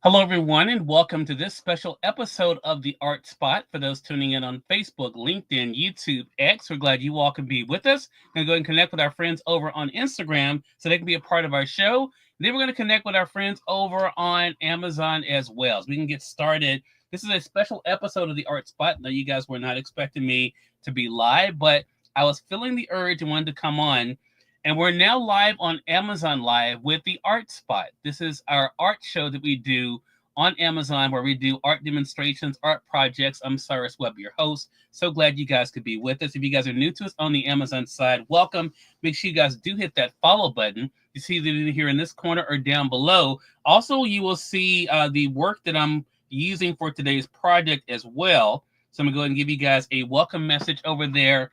Hello, everyone, and welcome to this special episode of The Art Spot. For those tuning in on Facebook, LinkedIn, YouTube, X, we're glad you all can be with us. We're going to go ahead and connect with our friends over on Instagram so they can be a part of our show. Then we're going to connect with our friends over on Amazon as well, so we can get started. This is a special episode of The Art Spot. Now, you guys were not expecting me to be live, but I was feeling the urge and wanted to come on. And we're now live on Amazon Live with the Art Spot. This is our art show that we do on Amazon where we do art demonstrations, art projects. I'm Cyrus Webb, your host. So glad you guys could be with us. If you guys are new to us on the Amazon side, welcome. Make sure you guys do hit that follow button. You see that either here in this corner or down below. Also, you will see the work that I'm using for today's project as well. So I'm going to go ahead and give you guys a welcome message over there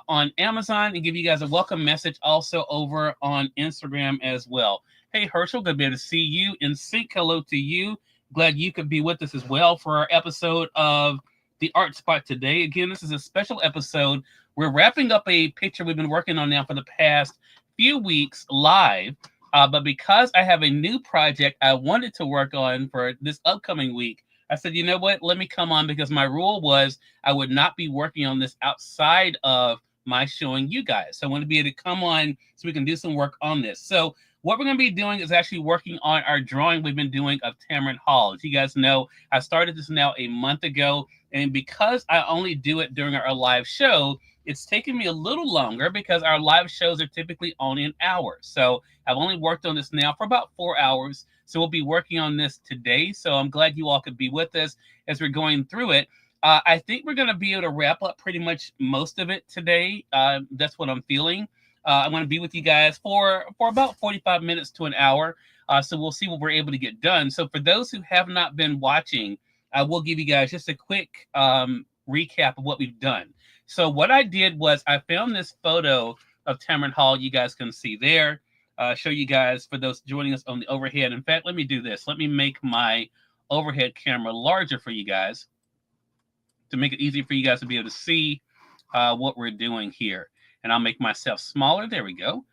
on Amazon and give you guys a welcome message also over on Instagram as well. Hey, Herschel, good to be able to see you. In sync, hello to you. Glad you could be with us as well for our episode of The Art Spot today. Again, this is a special episode. We're wrapping up a picture we've been working on now for the past few weeks live. But because I have a new project I wanted to work on for this upcoming week, I said, you know what? Let me come on because my rule was I would not be working on this outside of my showing you guys. So I want to be able to come on so we can do some work on this. So what we're going to be doing is actually working on our drawing we've been doing of Tamron Hall. As you guys know, I started this now a month ago. And because I only do it during our live show, it's taken me a little longer because our live shows are typically only an hour. So I've only worked on this now for about 4 hours. So we'll be working on this today. So I'm glad you all could be with us as we're going through it. I think we're going to be able to wrap up pretty much most of it today. That's what I'm feeling. I'm going to be with you guys for about 45 minutes to an hour. So we'll see what we're able to get done. So for those who have not been watching, I will give you guys just a quick recap of what we've done. So what I did was I found this photo of Tamron Hall. You guys can see there. Show you guys for those joining us on the overhead. In fact, let me do this. Let me make my overhead camera larger for you guys to make it easy for you guys to be able to see what we're doing here. And I'll make myself smaller. There we go.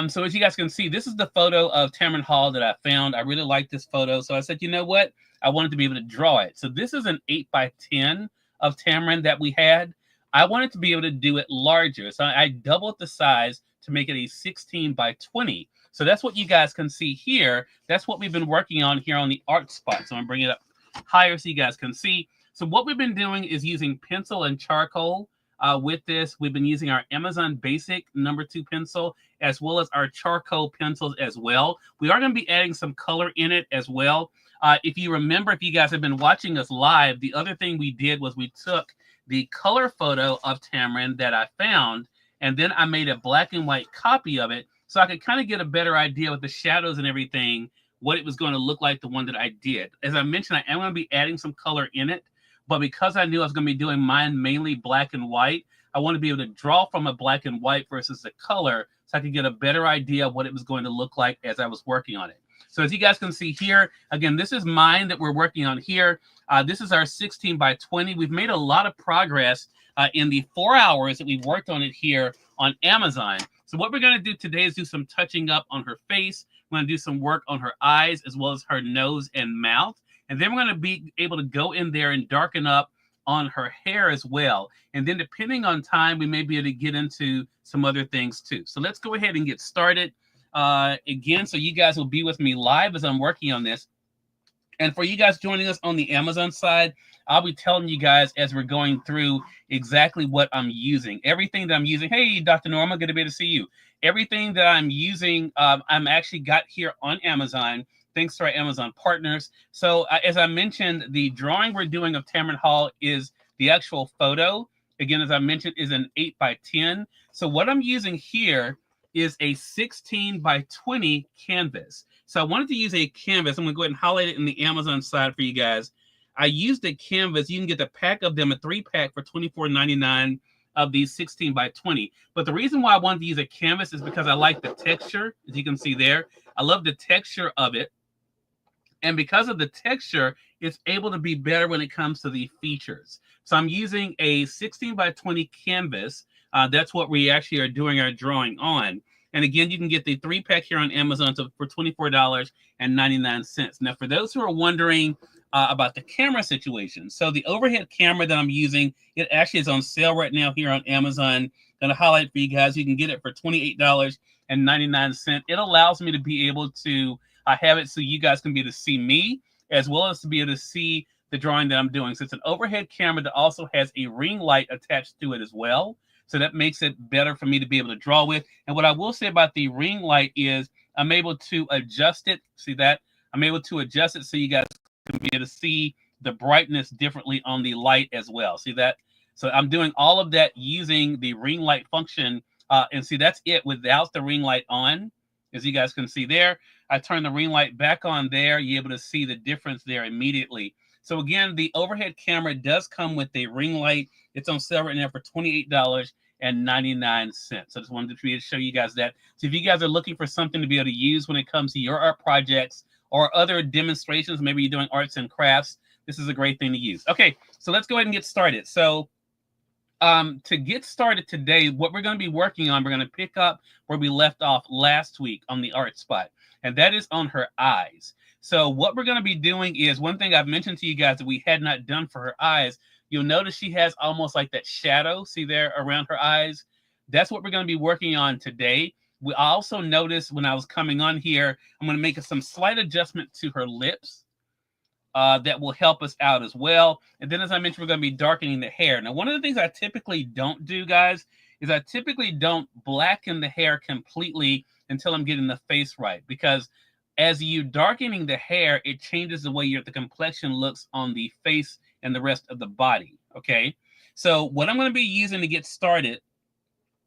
So as you guys can see, this is the photo of Tamron Hall that I found. I really like this photo. So I said, you know what? I wanted to be able to draw it. So this is an 8x10 of Tamron that we had. I wanted to be able to do it larger. So I doubled the size to make it a 16x20. So that's what you guys can see here. That's what we've been working on here on the Art Spot. So I'm going to bring it up higher so you guys can see. So what we've been doing is using pencil and charcoal. With this, we've been using our Amazon Basic #2 pencil as well as our charcoal pencils as well. We are going to be adding some color in it as well. If you remember, if you guys have been watching us live, the other thing we did was we took the color photo of Tamron that I found, and then I made a black and white copy of it so I could kind of get a better idea with the shadows and everything, what it was going to look like, the one that I did. As I mentioned, I am going to be adding some color in it. But because I knew I was going to be doing mine mainly black and white, I want to be able to draw from a black and white versus the color so I could get a better idea of what it was going to look like as I was working on it. So as you guys can see here, again, this is mine that we're working on here. This is our 16x20. We've made a lot of progress in the 4 hours that we've worked on it here on Amazon. So what we're going to do today is do some touching up on her face. We're going to do some work on her eyes as well as her nose and mouth. And then we're going to be able to go in there and darken up on her hair as well. And then depending on time, we may be able to get into some other things too. So let's go ahead and get started again. So you guys will be with me live as I'm working on this. And for you guys joining us on the Amazon side, I'll be telling you guys as we're going through exactly what I'm using. Everything that I'm using. Hey, Dr. Norma, good to be able to see you. Everything that I'm using, I'm actually got here on Amazon, thanks to our Amazon partners. So as I mentioned, the drawing we're doing of Tamron Hall is the actual photo. Again, as I mentioned, is an 8x10. So what I'm using here is a 16x20 canvas. So I wanted to use a canvas. I'm going to go ahead and highlight it in the Amazon side for you guys. I used a canvas. You can get the pack of them, a 3-pack for $24.99 of these 16x20. But the reason why I wanted to use a canvas is because I like the texture, as you can see there. I love the texture of it. And because of the texture, it's able to be better when it comes to the features. So I'm using a 16x20 canvas. That's what we actually are doing our drawing on. And again, you can get the 3-pack here on Amazon for $24.99. Now, for those who are wondering about the camera situation, so the overhead camera that I'm using, it actually is on sale right now here on Amazon. Going to highlight for you guys. You can get it for $28.99. It allows me to be able to have it so you guys can be able to see me, as well as to be able to see the drawing that I'm doing. So it's an overhead camera that also has a ring light attached to it as well. So that makes it better for me to be able to draw with. And what I will say about the ring light is I'm able to adjust it. See that? I'm able to adjust it so you guys can be able to see the brightness differently on the light as well. See that? So I'm doing all of that using the ring light function. And see, that's it without the ring light on. As you guys can see there, I turn the ring light back on there. You're able to see the difference there immediately. So again, the overhead camera does come with a ring light. It's on sale right now for $28.99. So I just wanted to show you guys that. So if you guys are looking for something to be able to use when it comes to your art projects or other demonstrations, maybe you're doing arts and crafts, this is a great thing to use. Okay, so let's go ahead and get started. So to get started today, what we're going to be working on, we're going to pick up where we left off last week on the art spot, and that is on her eyes. So what we're going to be doing is, one thing I've mentioned to you guys that we had not done for her eyes, you'll notice she has almost like that shadow, see there, around her eyes. That's what we're going to be working on today. We also noticed when I was coming on here, I'm going to make some slight adjustment to her lips. That will help us out as well. And then, as I mentioned, we're going to be darkening the hair. Now, one of the things I typically don't do, guys, is I typically don't blacken the hair completely until I'm getting the face right. Because as you darkening the hair, it changes the way the complexion looks on the face and the rest of the body, okay? So what I'm going to be using to get started,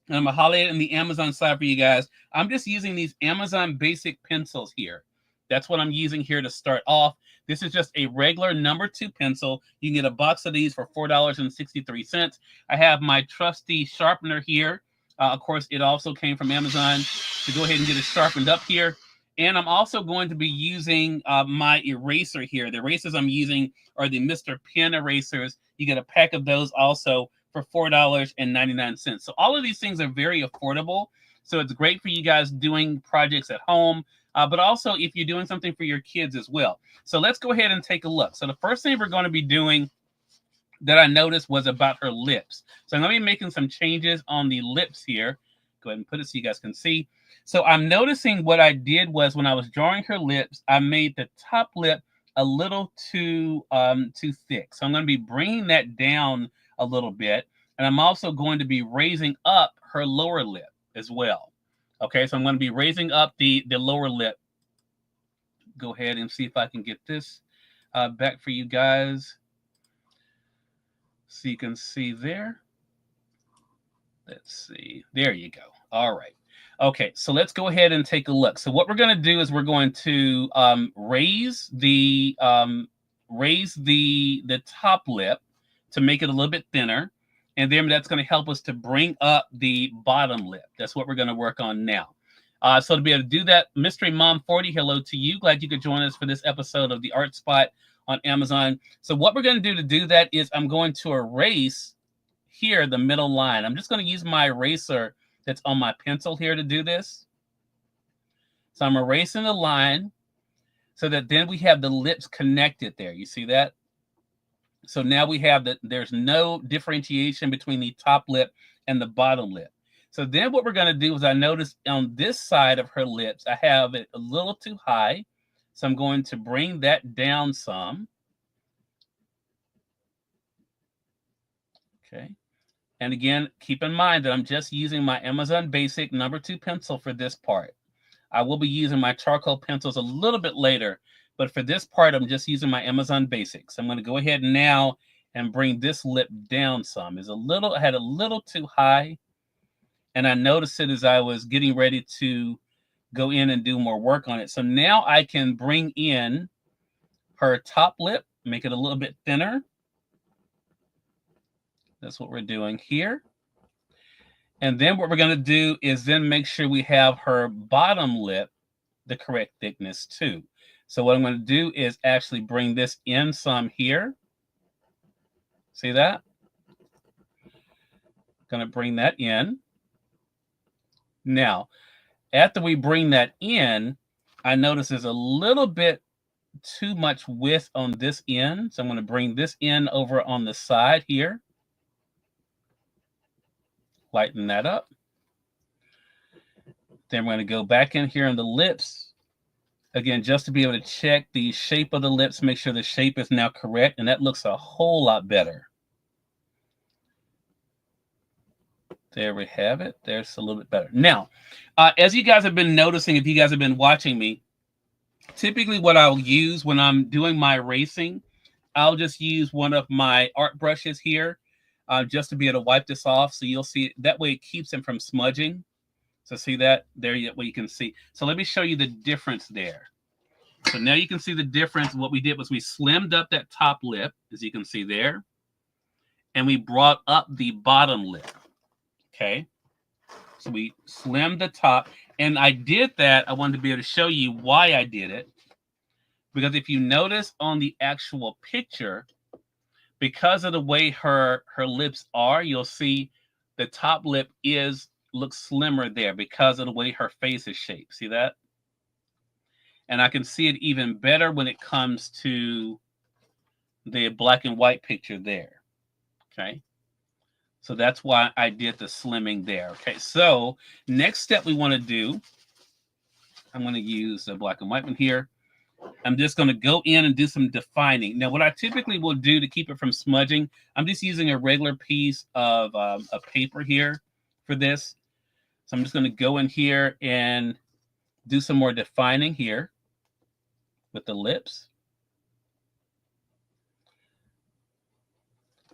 and I'm going to highlight it in the Amazon side for you guys, I'm just using these Amazon basic pencils here. That's what I'm using here to start off. This is just a regular number 2 pencil. You can get a box of these for $4.63. I have my trusty sharpener here. Of course, it also came from Amazon to go ahead and get it sharpened up here. And I'm also going to be using my eraser here. The erasers I'm using are the Mr. Pen erasers. You get a pack of those also for $4.99. So all of these things are very affordable. So it's great for you guys doing projects at home, but also if you're doing something for your kids as well. So let's go ahead and take a look. So the first thing we're going to be doing that I noticed was about her lips. So I'm going to be making some changes on the lips here. Go ahead and put it so you guys can see. So I'm noticing what I did was when I was drawing her lips, I made the top lip a little too thick. So I'm going to be bringing that down a little bit. And I'm also going to be raising up her lower lip as well. Okay, so I'm going to be raising up the lower lip. Go ahead and see if I can get this back for you guys. So you can see there. Let's see. There you go. All right. Okay, so let's go ahead and take a look. So what we're going to do is we're going to raise the top lip to make it a little bit thinner. And then that's going to help us to bring up the bottom lip. That's what we're going to work on now. So to be able to do that, Mystery Mom 40, hello to you. Glad you could join us for this episode of the Art Spot on Amazon. So what we're going to do that is I'm going to erase here the middle line. I'm just going to use my eraser that's on my pencil here to do this. So I'm erasing the line so that then we have the lips connected there. You see that? So now we have that there's no differentiation between the top lip and the bottom lip. So then what we're going to do is I notice on this side of her lips, I have it a little too high. So I'm going to bring that down some. Okay. And again, keep in mind that I'm just using my Amazon Basic number 2 pencil for this part. I will be using my charcoal pencils a little bit later, but for this part, I'm just using my Amazon Basics. I'm going to go ahead now and bring this lip down some. I had a little too high, and I noticed it as I was getting ready to go in and do more work on it. So now I can bring in her top lip, make it a little bit thinner. That's what we're doing here. And then what we're going to do is then make sure we have her bottom lip the correct thickness too. So what I'm going to do is actually bring this in some here. See that? Going to bring that in. Now, After we bring that in, I notice there's a little bit too much width on this end. So I'm going to bring this in over on the side here. Lighten that up. Then we're going to go back in here on the lips. Again, just to be able to check the shape of the lips, make sure the shape is now correct. And that looks a whole lot better. There we have it. There's a little bit better. Now, as you guys have been noticing, if you guys have been watching me, typically what I'll use when I'm doing my erasing, I'll just use one of my art brushes here just to be able to wipe this off. So you'll see it. That way it keeps them from smudging. So see that? There you can see. So let me show you the difference there. So now you can see the difference. What we did was we slimmed up that top lip, as you can see there. And we brought up the bottom lip. Okay. So we slimmed the top. And I did that. I wanted to be able to show you why I did it. Because if you notice on the actual picture, because of the way her lips are, you'll see the top lip looks slimmer there because of the way her face is shaped. See that? And I can see it even better when it comes to the black and white picture there. Okay. So that's why I did the slimming there. Okay. So next step we want to do, I'm going to use the black and white one here. I'm just going to go in and do some defining. Now, what I typically will do to keep it from smudging, I'm just using a regular piece of a paper here for this. So I'm just going to go in here and do some more defining here with the lips.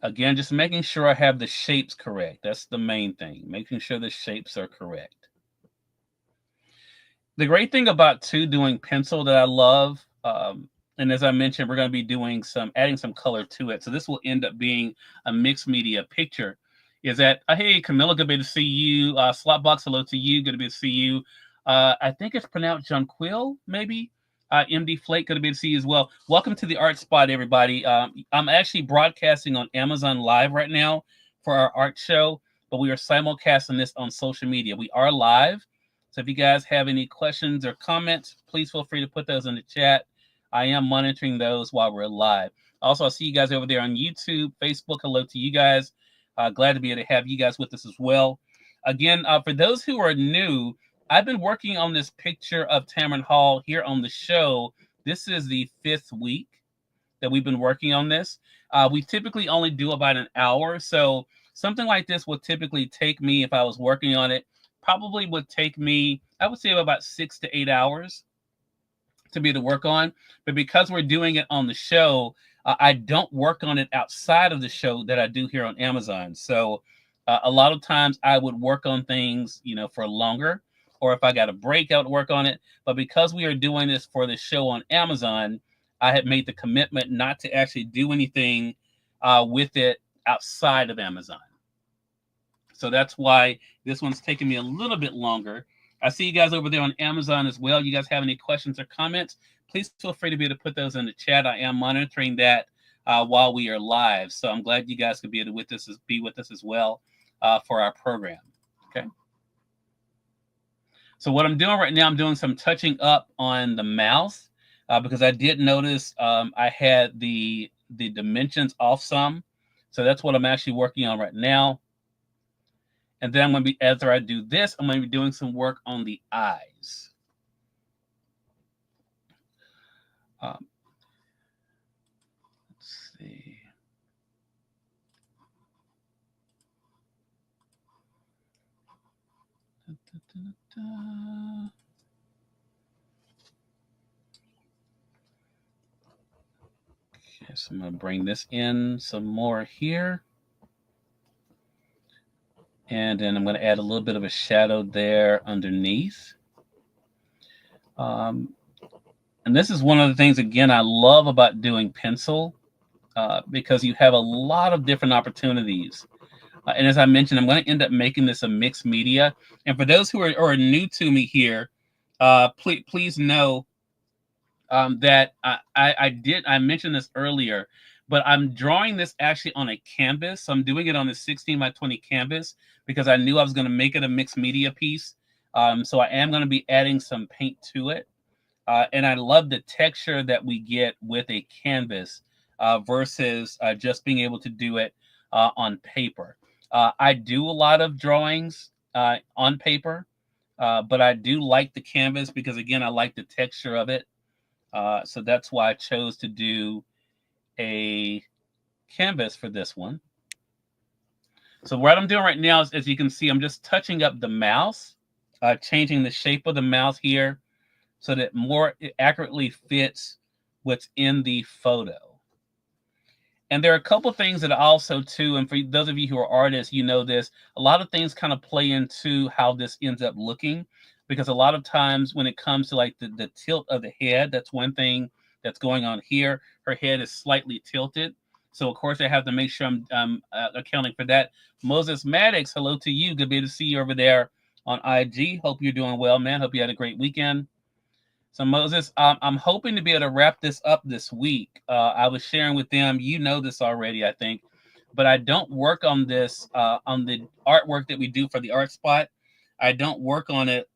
Again, just making sure I have the shapes correct. That's the main thing, making sure the shapes are correct. The great thing about doing pencil that I love, and as I mentioned, we're going to be doing adding some color to it. So this will end up being a mixed media picture. Is that, hey, Camilla, good to see you. Slotbox, hello to you. Good to be to see you. I think it's pronounced Jonquil, maybe. MD Flake, good to be to see you as well. Welcome to the Art Spot, everybody. I'm actually broadcasting on Amazon Live right now for our art show, but we are simulcasting this on social media. We are live. So if you guys have any questions or comments, please feel free to put those in the chat. I am monitoring those while we're live. Also, I see you guys over there on YouTube, Facebook. Hello to you guys. Glad to be able to have you guys with us as well. Again, for those who are new, I've been working on this picture of Tamron Hall here on the show. This is the 5th week that we've been working on this. We typically only do about an hour. So something like this would typically take me, if I was working on it, probably would take me, I would say about 6 to 8 hours to be able to work on. But because we're doing it on the show, I don't work on it outside of the show that I do here on Amazon. So a lot of times I would work on things, for longer, or if I got a break, I would work on it. But because we are doing this for the show on Amazon, I had made the commitment not to actually do anything with it outside of Amazon. So that's why this one's taking me a little bit longer. I see you guys over there on Amazon as well. You guys have any questions or comments? Please feel free to be able to put those in the chat. I am monitoring that while we are live. So I'm glad you guys could be able to be with us as well for our program. Okay. So what I'm doing right now, I'm doing some touching up on the mouth because I did notice I had the dimensions off some. So that's what I'm actually working on right now. And then after I do this, I'm going to be doing some work on the eyes. Let's see. Okay, so I'm going to bring this in some more here. And then I'm going to add a little bit of a shadow there underneath. And this is one of the things, again, I love about doing pencil because you have a lot of different opportunities. And as I mentioned, I'm going to end up making this a mixed media. And for those who are new to me here, please know that I mentioned this earlier, but I'm drawing this actually on a canvas. So I'm doing it on a 16 by 20 canvas because I knew I was going to make it a mixed media piece. So I am going to be adding some paint to it. And I love the texture that we get with a canvas versus just being able to do it on paper. I do a lot of drawings on paper, but I do like the canvas because, again, I like the texture of it. So that's why I chose to do a canvas for this one. So what I'm doing right now is, as you can see, I'm just touching up the mouse, changing the shape of the mouse here so that more accurately fits what's in the photo. And there are a couple things that also too, and for those of you who are artists, you know this, a lot of things kind of play into how this ends up looking, because a lot of times when it comes to like the tilt of the head, that's one thing that's going on here. Her head is slightly tilted. So of course I have to make sure I'm accounting for that. Moses Maddox, hello to you. Good to see you over there on IG. Hope you're doing well, man. Hope you had a great weekend. So Moses, I'm hoping to be able to wrap this up this week. I was sharing with them, you know this already, I think, but I don't work on this, on the artwork that we do for the Art Spot. I don't work on it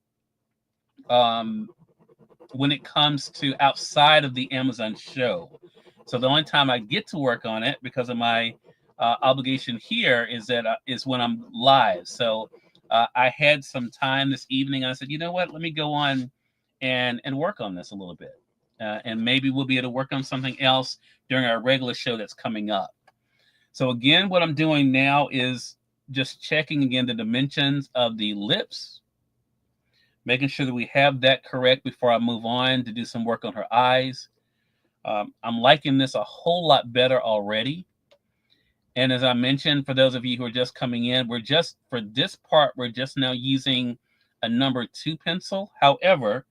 when it comes to outside of the Amazon show. So the only time I get to work on it because of my obligation here is when I'm live. So I had some time this evening and I said, you know what, let me go on and work on this a little bit. And maybe we'll be able to work on something else during our regular show that's coming up. So again, what I'm doing now is just checking again the dimensions of the lips, making sure that we have that correct before I move on to do some work on her eyes. I'm liking this a whole lot better already. And as I mentioned, for those of you who are just coming in, for this part, we're just now using a number 2 pencil. However,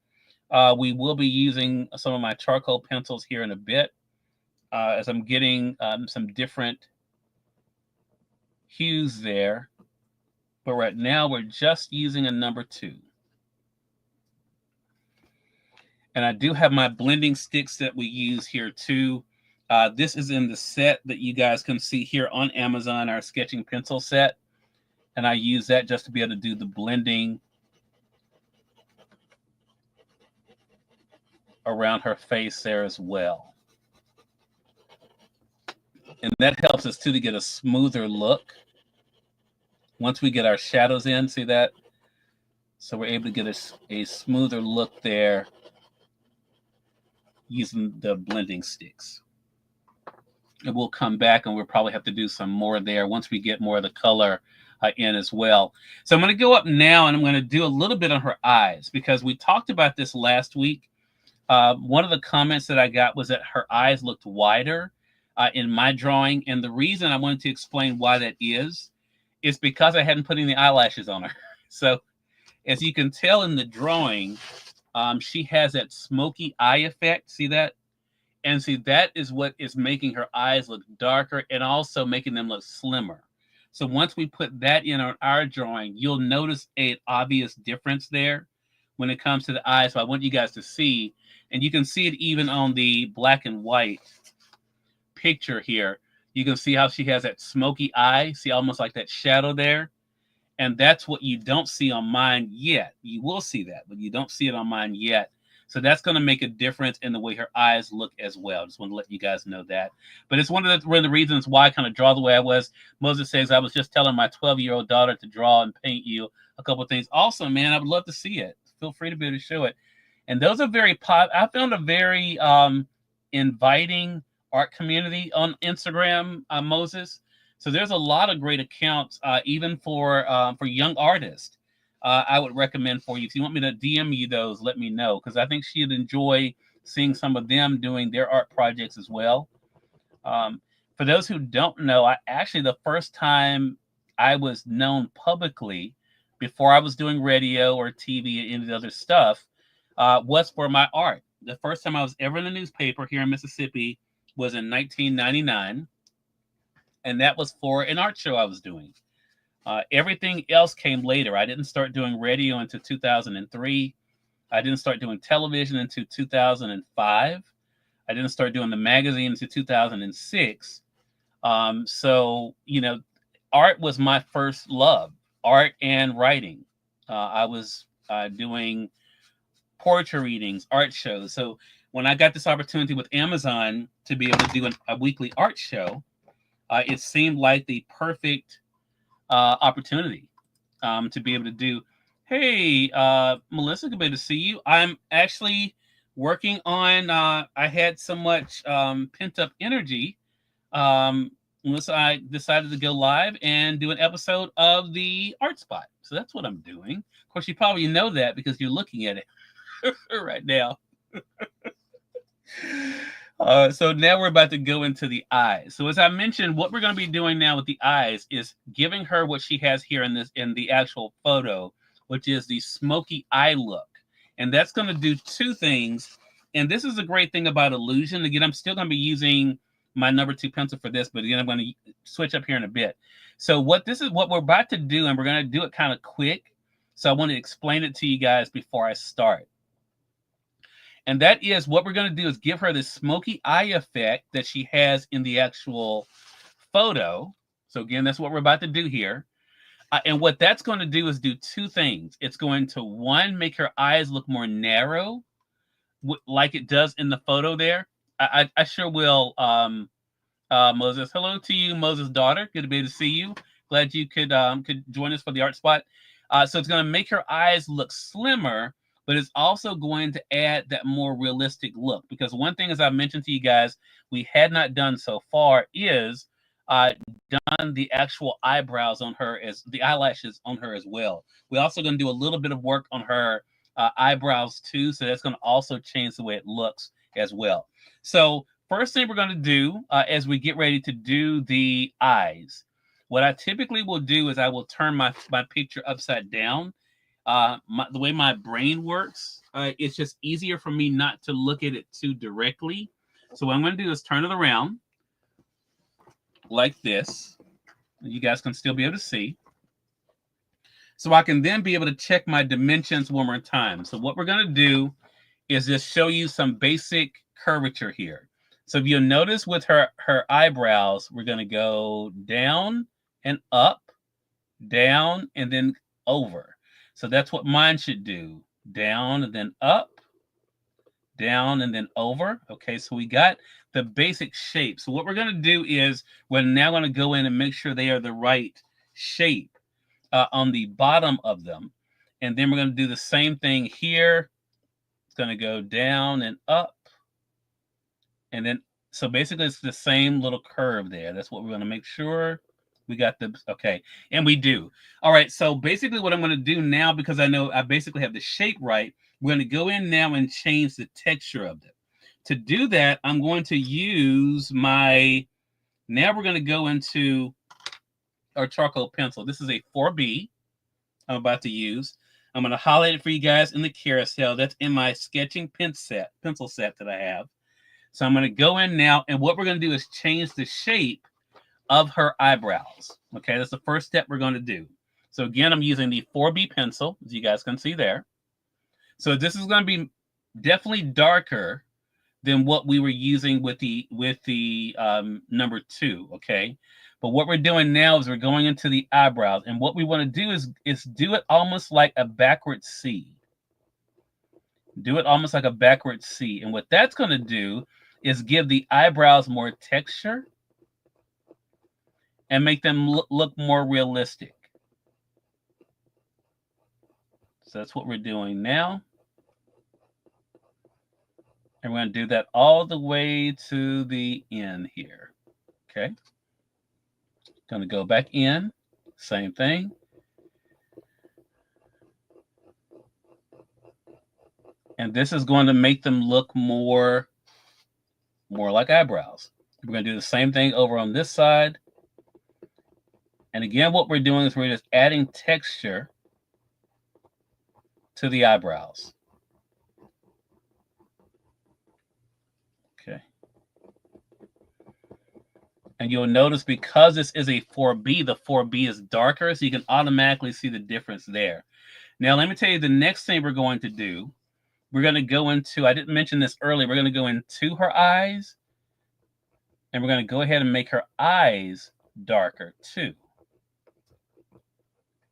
we will be using some of my charcoal pencils here in a bit as I'm getting some different hues there. But right now, we're just using a number 2. And I do have my blending sticks that we use here too. This is in the set that you guys can see here on Amazon, our sketching pencil set. And I use that just to be able to do the blending around her face there as well. And that helps us too to get a smoother look. Once we get our shadows in, see that? So we're able to get a smoother look there using the blending sticks. And we'll come back and we'll probably have to do some more there once we get more of the color in as well. So I'm going to go up now and I'm going to do a little bit on her eyes because we talked about this last week. One of the comments that I got was that her eyes looked wider in my drawing. And the reason I wanted to explain why that is because I hadn't put any eyelashes on her. So as you can tell in the drawing, she has that smoky eye effect. See that? And see, that is what is making her eyes look darker and also making them look slimmer. So once we put that in on our drawing, you'll notice an obvious difference there when it comes to the eyes. So I want you guys to see, and you can see it even on the black and white picture here. You can see how she has that smoky eye. See, almost like that shadow there. And that's what you don't see on mine yet. You will see that, but you don't see it on mine yet. So that's going to make a difference in the way her eyes look as well. Just want to let you guys know that. But it's one of the reasons why I kind of draw the way I was. Moses says, I was just telling my 12-year-old daughter to draw and paint you a couple of things. Awesome, man. I would love to see it. Feel free to be able to show it. And those are I found a very inviting art community on Instagram, Moses. So there's a lot of great accounts, even for young artists. I would recommend for you. If you want me to DM you those, let me know, because I think she'd enjoy seeing some of them doing their art projects as well. For those who don't know, the first time I was known publicly before I was doing radio or TV and any of the other stuff was for my art. The first time I was ever in the newspaper here in Mississippi was in 1999. And that was for an art show I was doing. Everything else came later. I didn't start doing radio until 2003. I didn't start doing television until 2005. I didn't start doing the magazine until 2006. So, art was my first love, art and writing. I was doing poetry readings, art shows. So when I got this opportunity with Amazon to be able to do a weekly art show, it seemed like the perfect opportunity to be able to do. Hey, Melissa, good to see you. I'm actually working on. I had so much pent up energy. Melissa, I decided to go live and do an episode of the Art Spot. So that's what I'm doing. Of course, you probably know that because you're looking at it right now. So now we're about to go into the eyes. So as I mentioned, what we're going to be doing now with the eyes is giving her what she has here in the actual photo, which is the smoky eye look. And that's going to do two things. And this is a great thing about illusion. Again, I'm still going to be using my number 2 pencil for this, but again, I'm going to switch up here in a bit. So what we're about to do, and we're going to do it kind of quick. So I want to explain it to you guys before I start. And that is what we're going to do is give her this smoky eye effect that she has in the actual photo. So again, that's what we're about to do here. And what that's going to do is do two things. It's going to, one, make her eyes look more narrow, like it does in the photo there. I sure will, Moses. Hello to you, Moses' daughter. Good to be able to see you. Glad you could join us for the Art Spot. So it's going to make her eyes look slimmer, but it's also going to add that more realistic look. Because one thing, as I mentioned to you guys, we had not done so far is done the actual eyebrows on her, as the eyelashes on her as well. We're also going to do a little bit of work on her eyebrows too. So that's going to also change the way it looks as well. So first thing we're going to do as we get ready to do the eyes, what I typically will do is I will turn my picture upside down. The way my brain works, it's just easier for me not to look at it too directly. So what I'm going to do is turn it around like this. You guys can still be able to see. So I can then be able to check my dimensions one more time. So what we're going to do is just show you some basic curvature here. So if you'll notice with her eyebrows, we're going to go down and up, down, and then over. So that's what mine should do. Down and then up, down and then over. Okay, so we got the basic shape. So what we're going to do is we're now going to go in and make sure they are the right shape on the bottom of them. And then we're going to do the same thing here. It's going to go down and up. And then, so basically it's the same little curve there. That's what we're going to make sure we got the, okay. And we do. All right. So basically what I'm going to do now, because I know I basically have the shape right, we're going to go in now and change the texture of them. To do that, I'm going to use now we're going to go into our charcoal pencil. This is a 4B I'm about to use. I'm going to highlight it for you guys in the carousel. That's in my sketching pencil set that I have. So I'm going to go in now, and what we're going to do is change the shape of her eyebrows. Okay, that's the first step we're going to do. So again, I'm using the 4B pencil, as you guys can see there. So this is going to be definitely darker than what we were using with the number 2. Okay, but what we're doing now is we're going into the eyebrows, and what we want to do is do it almost like a backward C. Do it almost like a backward C, and what that's going to do is give the eyebrows more texture and make them look more realistic. So that's what we're doing now. And we're going to do that all the way to the end here. Okay. Going to go back in. Same thing. And this is going to make them look more like eyebrows. We're going to do the same thing over on this side. And again, what we're doing is we're just adding texture to the eyebrows. Okay. And you'll notice because this is a 4B, the 4B is darker, so you can automatically see the difference there. Now, let me tell you the next thing we're going to do. We're going to go into, I didn't mention this earlier, we're going to go into her eyes, and we're going to go ahead and make her eyes darker too.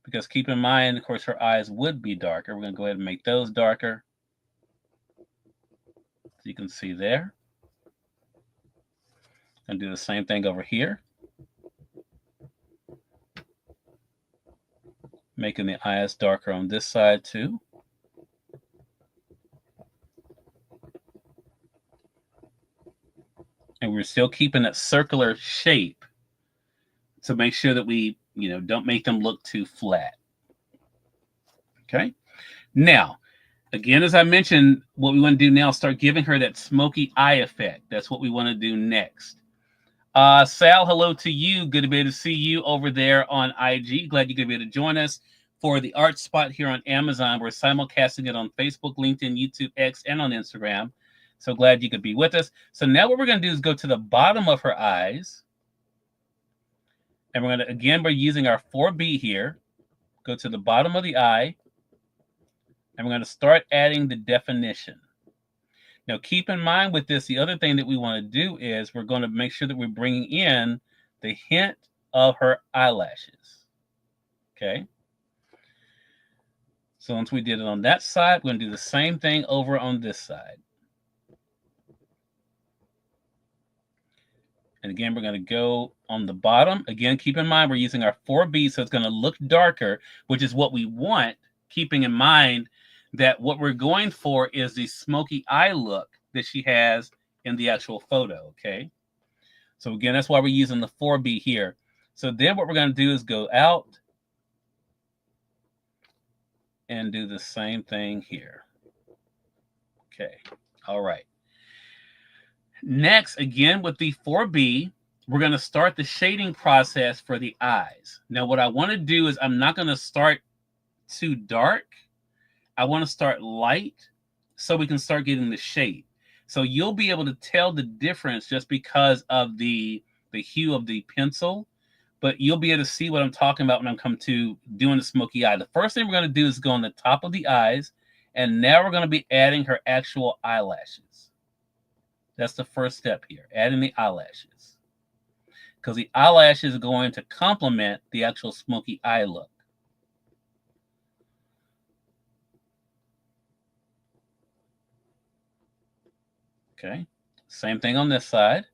because keep in mind, of course, her eyes would be darker. We're going to go ahead and make those darker. So you can see there. And do the same thing over here. Making the eyes darker on this side too. And we're still keeping that circular shape to make sure that we, don't make them look too flat. Okay. Now, again, as I mentioned, what we want to do now is start giving her that smoky eye effect. That's what we want to do next. Sal, hello to you. Good to be able to see you over there on IG. Glad you could be able to join us for the art spot here on Amazon. We're simulcasting it on Facebook, LinkedIn, YouTube, X, and on Instagram. So glad you could be with us. So now what we're going to do is go to the bottom of her eyes. And we're going to, again, we're using our 4B here. Go to the bottom of the eye. And we're going to start adding the definition. Now, keep in mind with this, the other thing that we want to do is we're going to make sure that we're bringing in the hint of her eyelashes. Okay. So once we did it on that side, we're going to do the same thing over on this side. And again, we're going to go on the bottom. Again, keep in mind, we're using our 4B, so it's going to look darker, which is what we want, keeping in mind that what we're going for is the smoky eye look that she has in the actual photo, okay? So again, that's why we're using the 4B here. So then what we're going to do is go out and do the same thing here. Okay, all right. Next, again, with the 4B, we're going to start the shading process for the eyes. Now, what I want to do is I'm not going to start too dark. I want to start light so we can start getting the shade. So you'll be able to tell the difference just because of the hue of the pencil, but you'll be able to see what I'm talking about when I come to doing the smoky eye. The first thing we're going to do is go on the top of the eyes, and now we're going to be adding her actual eyelashes. That's the first step here, adding the eyelashes. Because the eyelashes are going to complement the actual smoky eye look. Okay, same thing on this side.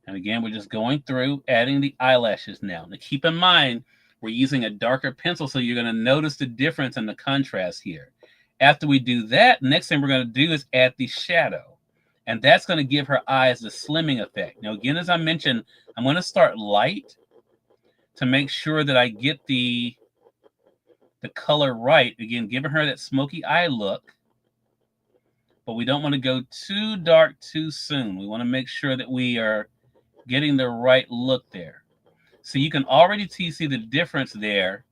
And again, we're just going through, adding the eyelashes now. Now keep in mind, we're using a darker pencil, so you're going to notice the difference in the contrast here. After we do that, next thing we're going to do is add the shadow. And that's going to give her eyes the slimming effect. Now, again, as I mentioned, I'm going to start light to make sure that I get the color right. Again, giving her that smoky eye look. But we don't want to go too dark too soon. We want to make sure that we are getting the right look there. So you can already see the difference there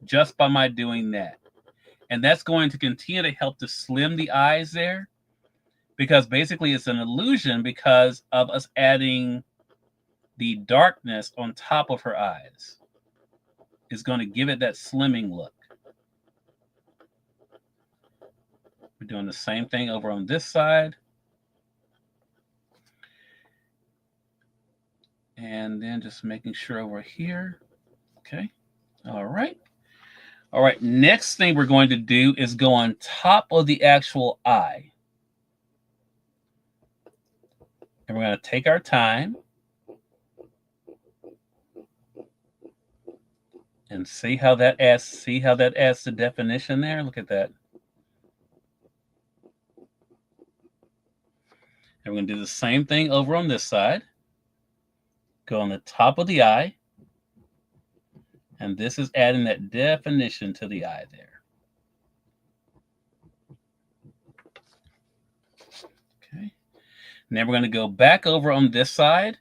just by my doing that. And that's going to continue to help to slim the eyes there, because basically it's an illusion because of us adding the darkness on top of her eyes. It's going to give it that slimming look. We're doing the same thing over on this side. And then just making sure over here. Okay. All right. All right. Next thing we're going to do is go on top of the actual eye. And we're going to take our time and see how that adds the definition there. Look at that. And we're going to do the same thing over on this side. Go on the top of the eye. And this is adding that definition to the eye there. Okay. And then we're going to go back over on this side.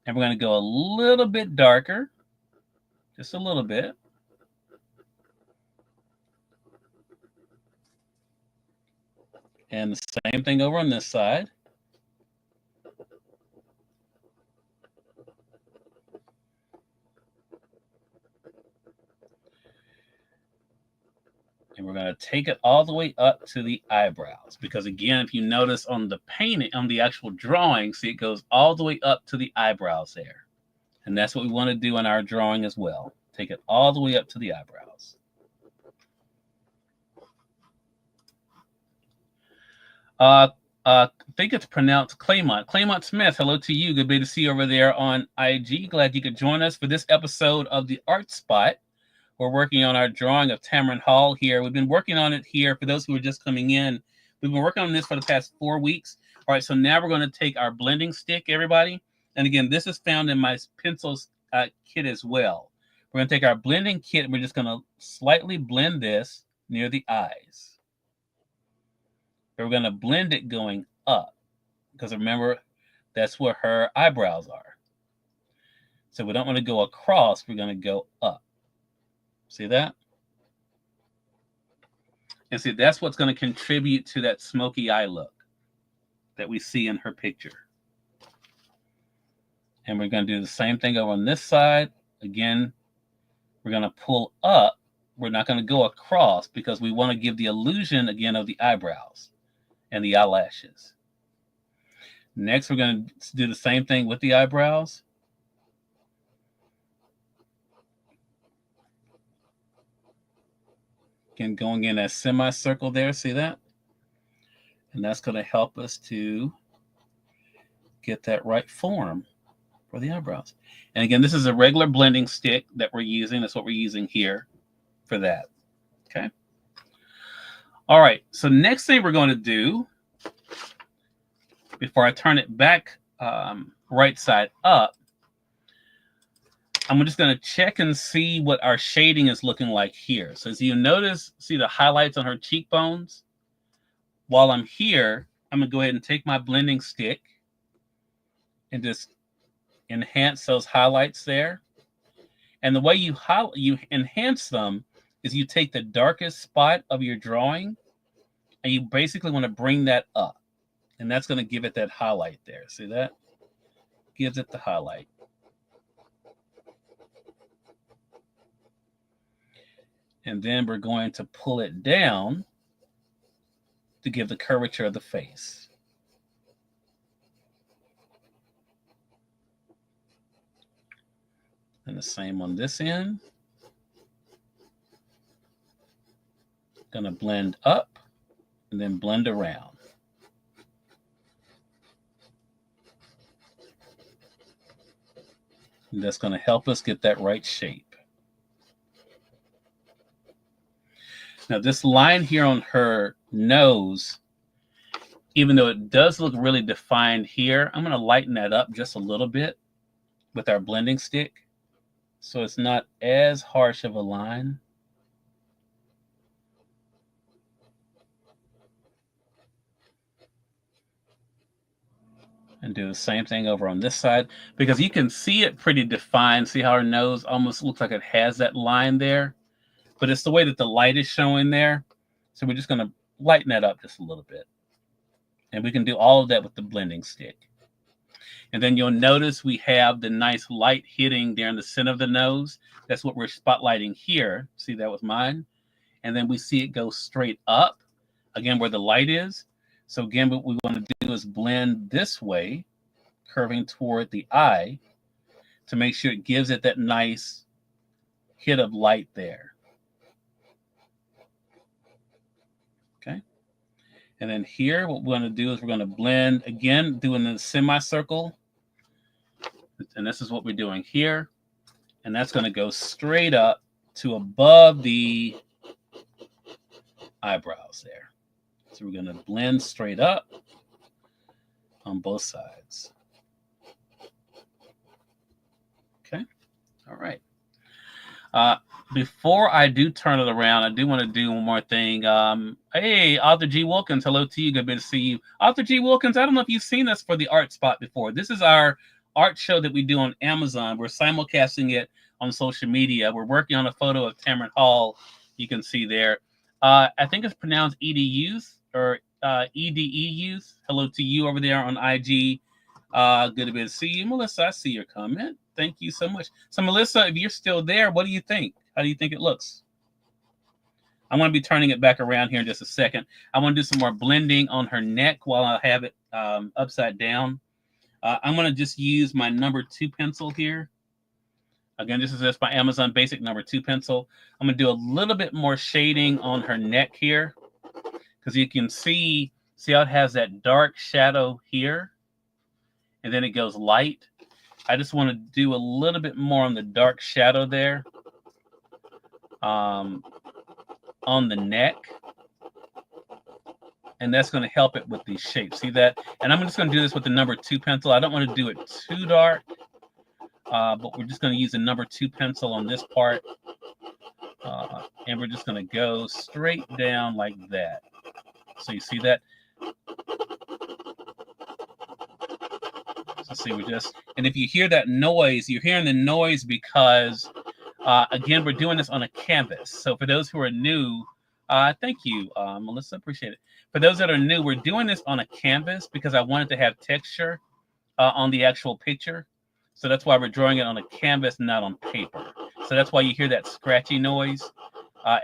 And we're going to go a little bit darker. Just a little bit. And the same thing over on this side. And we're going to take it all the way up to the eyebrows. Because again, if you notice on the painting, on the actual drawing, see it goes all the way up to the eyebrows there. And that's what we want to do in our drawing as well. Take it all the way up to the eyebrows. I think it's pronounced Claymont. Claymont Smith, hello to you. Good to see you over there on IG. Glad you could join us for this episode of the Art Spot. We're working on our drawing of Tamron Hall here. We've been working on it here. For those who are just coming in, we've been working on this for the past 4 weeks. All right, so now we're going to take our blending stick, everybody. And again, this is found in my pencils kit as well. We're going to take our blending kit and we're just going to slightly blend this near the eyes. We're going to blend it going up because remember, that's where her eyebrows are. So we don't want to go across. We're going to go up. See that? And see, that's what's going to contribute to that smoky eye look that we see in her picture. And we're going to do the same thing over on this side. Again, we're going to pull up. We're not going to go across because we want to give the illusion, again, of the eyebrows and the eyelashes. Next, we're going to do the same thing with the eyebrows. Again, going in a semicircle there, see that? And that's going to help us to get that right form for the eyebrows. And again, this is a regular blending stick that we're using. That's what we're using here for that. Okay. All right. So next thing we're going to do, before I turn it back right side up, I'm just going to check and see what our shading is looking like here. So as you notice, see the highlights on her cheekbones? While I'm here, I'm going to go ahead and take my blending stick and just enhance those highlights there. And the way you enhance them is you take the darkest spot of your drawing and you basically want to bring that up. And that's going to give it that highlight there. See that? Gives it the highlight. And then we're going to pull it down to give the curvature of the face. And the same on this end. Going to blend up and then blend around. And that's going to help us get that right shape. Now this line here on her nose, even though it does look really defined here, I'm going to lighten that up just a little bit with our blending stick so it's not as harsh of a line. And do the same thing over on this side because you can see it pretty defined. See how her nose almost looks like it has that line there, but it's the way that the light is showing there. So we're just going to lighten that up just a little bit. And we can do all of that with the blending stick. And then you'll notice we have the nice light hitting there in the center of the nose. That's what we're spotlighting here. See that with mine? And then we see it go straight up, again, where the light is. So again, what we want to do is blend this way, curving toward the eye to make sure it gives it that nice hit of light there. Okay. And then here, what we're going to do is we're going to blend, again, doing the semicircle. And this is what we're doing here. And that's going to go straight up to above the eyebrows there. So we're going to blend straight up on both sides. Okay. All right. Before I do turn it around, I do want to do one more thing. Hey, Arthur G. Wilkins, hello to you. Good to see you. Arthur G. Wilkins, I don't know if you've seen us for the Art Spot before. This is our art show that we do on Amazon. We're simulcasting it on social media. We're working on a photo of Tamron Hall. You can see there. I think it's pronounced EDUs or EDEUs. Hello to you over there on IG. Good to see you. Melissa, I see your comment. Thank you so much. So Melissa, if you're still there, what do you think? How do you think it looks? I'm going to be turning it back around here in just a second. I want to do some more blending on her neck while I have it upside down. I'm going to just use my number 2 pencil here. Again, this is just my Amazon Basic number 2 pencil. I'm going to do a little bit more shading on her neck here, because you can see how it has that dark shadow here, and then it goes light. I just want to do a little bit more on the dark shadow there on the neck, and that's going to help it with these shapes. See that? And I'm just going to do this with the number 2 pencil. I don't want to do it too dark, but we're just going to use the number 2 pencil on this part, and we're just going to go straight down like that. So you see that? So see, and if you hear that noise, you're hearing the noise because, again, we're doing this on a canvas. So for those who are new, thank you, Melissa, appreciate it. For those that are new, we're doing this on a canvas because I wanted to have texture on the actual picture. So that's why we're drawing it on a canvas, not on paper. So that's why you hear that scratchy noise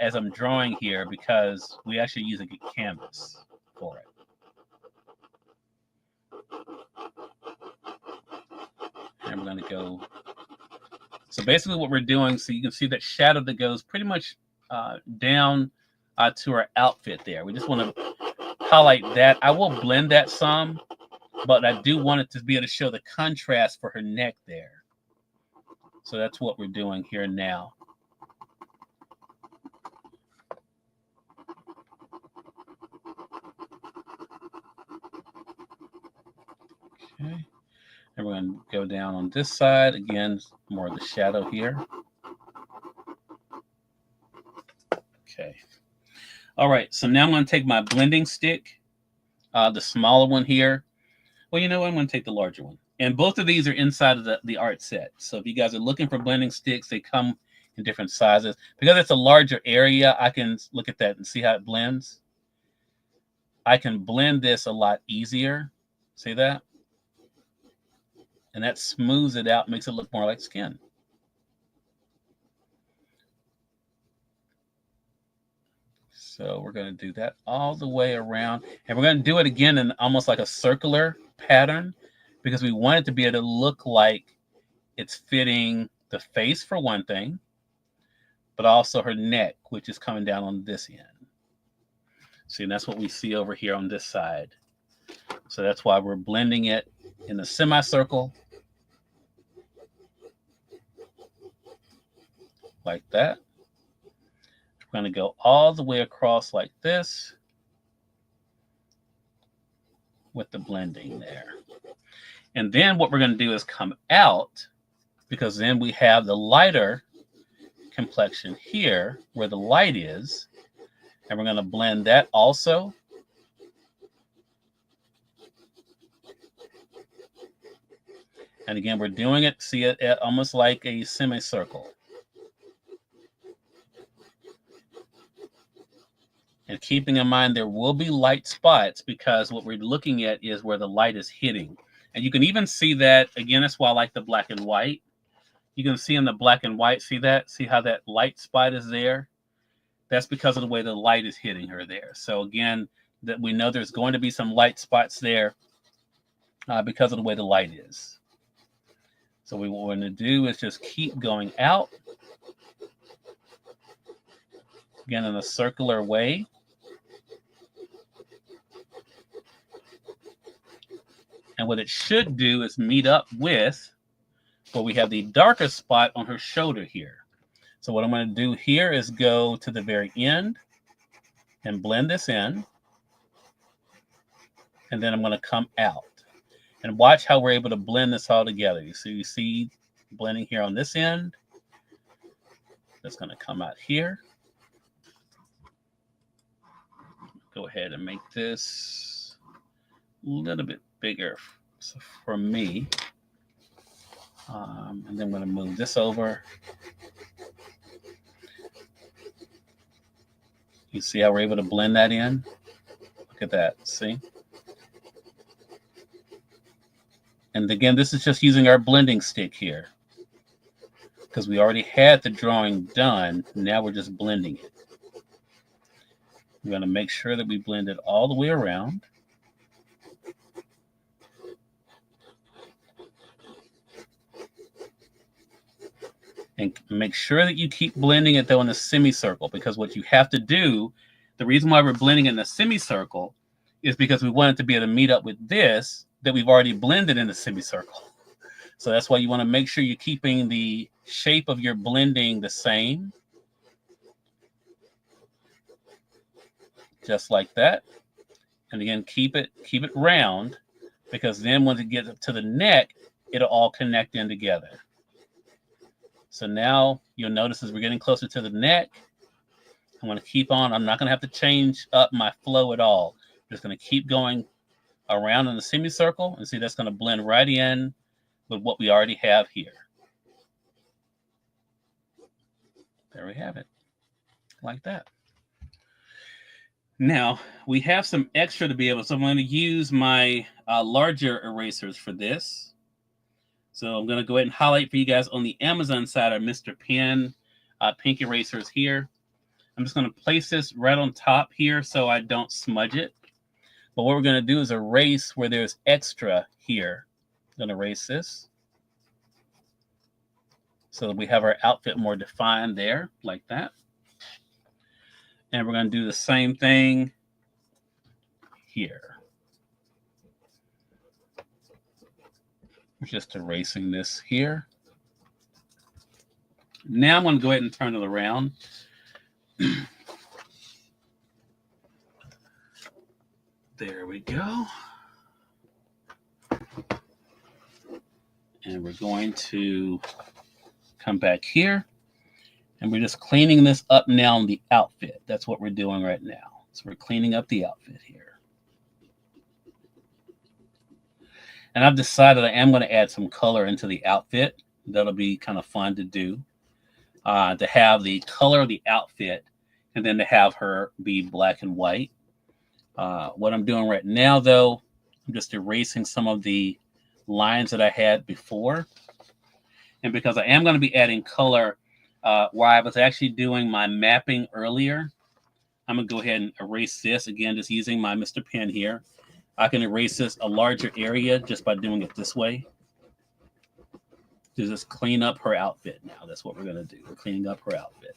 as I'm drawing here, because we actually use a canvas for it. And we're going to go. So basically what we're doing, so you can see that shadow that goes pretty much down to our outfit there. We just want to highlight that. I will blend that some, but I do want it to be able to show the contrast for her neck there. So that's what we're doing here now. Okay. And we're going to go down on this side. Again, more of the shadow here. Okay. All right. So now I'm going to take my blending stick, the smaller one here. Well, you know what? I'm going to take the larger one. And both of these are inside of the art set. So if you guys are looking for blending sticks, they come in different sizes. Because it's a larger area, I can look at that and see how it blends. I can blend this a lot easier. See that? And that smooths it out, makes it look more like skin. So we're going to do that all the way around. And we're going to do it again in almost like a circular pattern, because we want it to be able to look like it's fitting the face for one thing, but also her neck, which is coming down on this end. See, and that's what we see over here on this side. So that's why we're blending it in a semicircle like that. We're going to go all the way across like this with the blending there. And then what we're going to do is come out, because then we have the lighter complexion here where the light is, and we're going to blend that also. And again, we're doing it, see it almost like a semicircle. And keeping in mind there will be light spots, because what we're looking at is where the light is hitting. And you can even see that, again, that's why I like the black and white. You can see in the black and white, see that? See how that light spot is there? That's because of the way the light is hitting her there. So again, that we know there's going to be some light spots there because of the way the light is. So what we're going to do is just keep going out. Again, in a circular way. And what it should do is meet up with where we have the darker spot on her shoulder here. So what I'm going to do here is go to the very end and blend this in. And then I'm going to come out. And watch how we're able to blend this all together. So you see blending here on this end. That's going to come out here. Go ahead and make this a little bit bigger for me. And then I'm going to move this over. You see how we're able to blend that in? Look at that, see? And again, this is just using our blending stick here, because we already had the drawing done. Now we're just blending it. We're going to make sure that we blend it all the way around. And make sure that you keep blending it, though, in a semicircle, because what you have to do, the reason why we're blending in a semicircle is because we want it to be able to meet up with this that we've already blended in a semicircle. So that's why you want to make sure you're keeping the shape of your blending the same. Just like that. And again, keep it round, because then once it gets up to the neck, it'll all connect in together. So now you'll notice as we're getting closer to the neck, I'm going to keep on. I'm not going to have to change up my flow at all. I'm just going to keep going around in the semicircle, and see that's going to blend right in with what we already have here. There we have it, like that. Now we have some extra to be able, so I'm going to use my larger erasers for this. So I'm going to go ahead and highlight for you guys on the Amazon side our Mr. Pen pink erasers here. I'm just going to place this right on top here so I don't smudge it. But what we're going to do is erase where there's extra here. I'm going to erase this so that we have our outfit more defined there, like that. And we're going to do the same thing here. Just erasing this here. Now I'm going to go ahead and turn it around. There we go. And we're going to come back here. And we're just cleaning this up now on the outfit. That's what we're doing right now. So we're cleaning up the outfit here. And I've decided I am going to add some color into the outfit. That'll be kind of fun to do. To have the color of the outfit and then to have her be black and white. What I'm doing right now, though, I'm just erasing some of the lines that I had before. And because I am going to be adding color where I was actually doing my mapping earlier, I'm going to go ahead and erase this. Again, just using my Mr. Pen here. I can erase this a larger area just by doing it this way. To just clean up her outfit now. That's what we're going to do. We're cleaning up her outfit.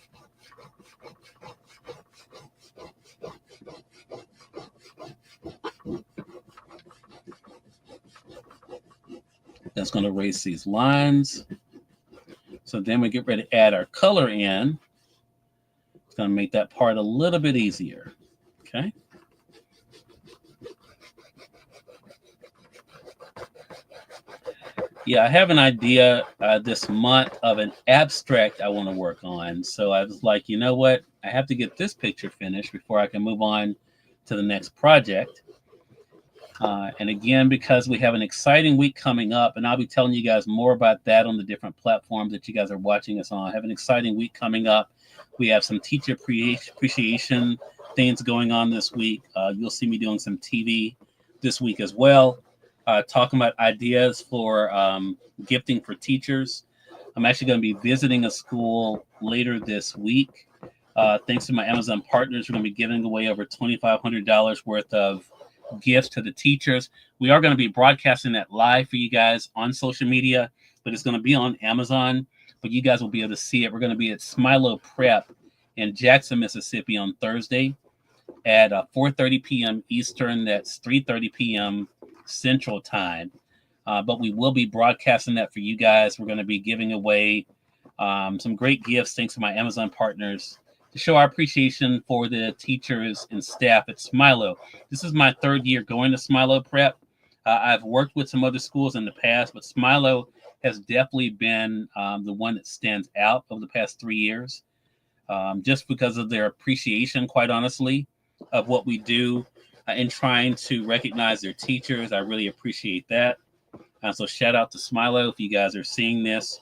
That's going to erase these lines. So then we get ready to add our color in. It's going to make that part a little bit easier. Okay. Yeah, I have an idea this month of an abstract I want to work on. So I was like, you know what? I have to get this picture finished before I can move on to the next project. And again, because we have an exciting week coming up, and I'll be telling you guys more about that on the different platforms that you guys are watching us on. I have an exciting week coming up. We have some teacher appreciation things going on this week. You'll see me doing some TV this week as well. Talking about ideas for gifting for teachers. I'm actually going to be visiting a school later this week. Thanks to my Amazon partners, we're going to be giving away over $2,500 worth of gifts to the teachers. We are going to be broadcasting that live for you guys on social media, but it's going to be on Amazon. But you guys will be able to see it. We're going to be at Smilo Prep in Jackson, Mississippi on Thursday at 4:30 p.m. Eastern. That's 3:30 p.m. Central Time. But we will be broadcasting that for you guys. We're going to be giving away some great gifts thanks to my Amazon partners to show our appreciation for the teachers and staff at Smilo. This is my third year going to Smilo Prep. I've worked with some other schools in the past, but Smilo has definitely been the one that stands out over the past 3 years, just because of their appreciation, quite honestly, of what we do in trying to recognize their teachers. I really appreciate that. So shout out to Smilo if you guys are seeing this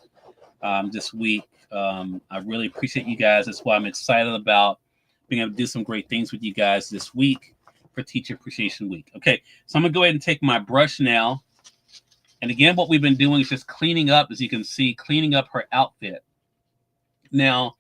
this week. I really appreciate you guys. That's why I'm excited about being able to do some great things with you guys this week for Teacher Appreciation Week. Okay, so I'm going to go ahead and take my brush now. And again, what we've been doing is just cleaning up, as you can see, cleaning up her outfit. Now,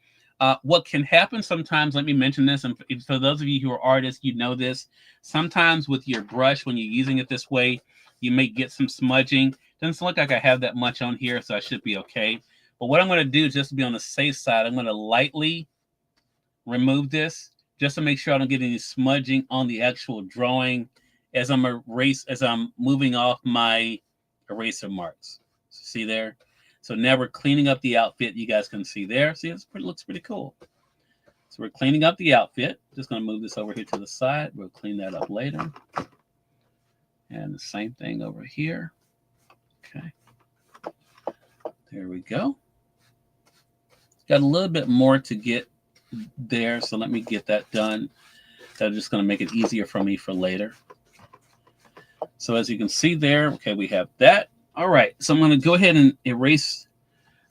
What can happen sometimes, let me mention this, and for those of you who are artists, you know this. Sometimes with your brush, when you're using it this way, you may get some smudging. Doesn't look like I have that much on here, so I should be okay. But what I'm going to do, just to be on the safe side, I'm going to lightly remove this, just to make sure I don't get any smudging on the actual drawing as I'm moving off my eraser marks. See there? So now we're cleaning up the outfit. You guys can see there. See, it looks pretty cool. So we're cleaning up the outfit. Just going to move this over here to the side. We'll clean that up later. And the same thing over here. Okay. There we go. Got a little bit more to get there, so let me get that done. That's just going to make it easier for me for later. So as you can see there, okay, we have that. All right, so I'm going to go ahead and erase.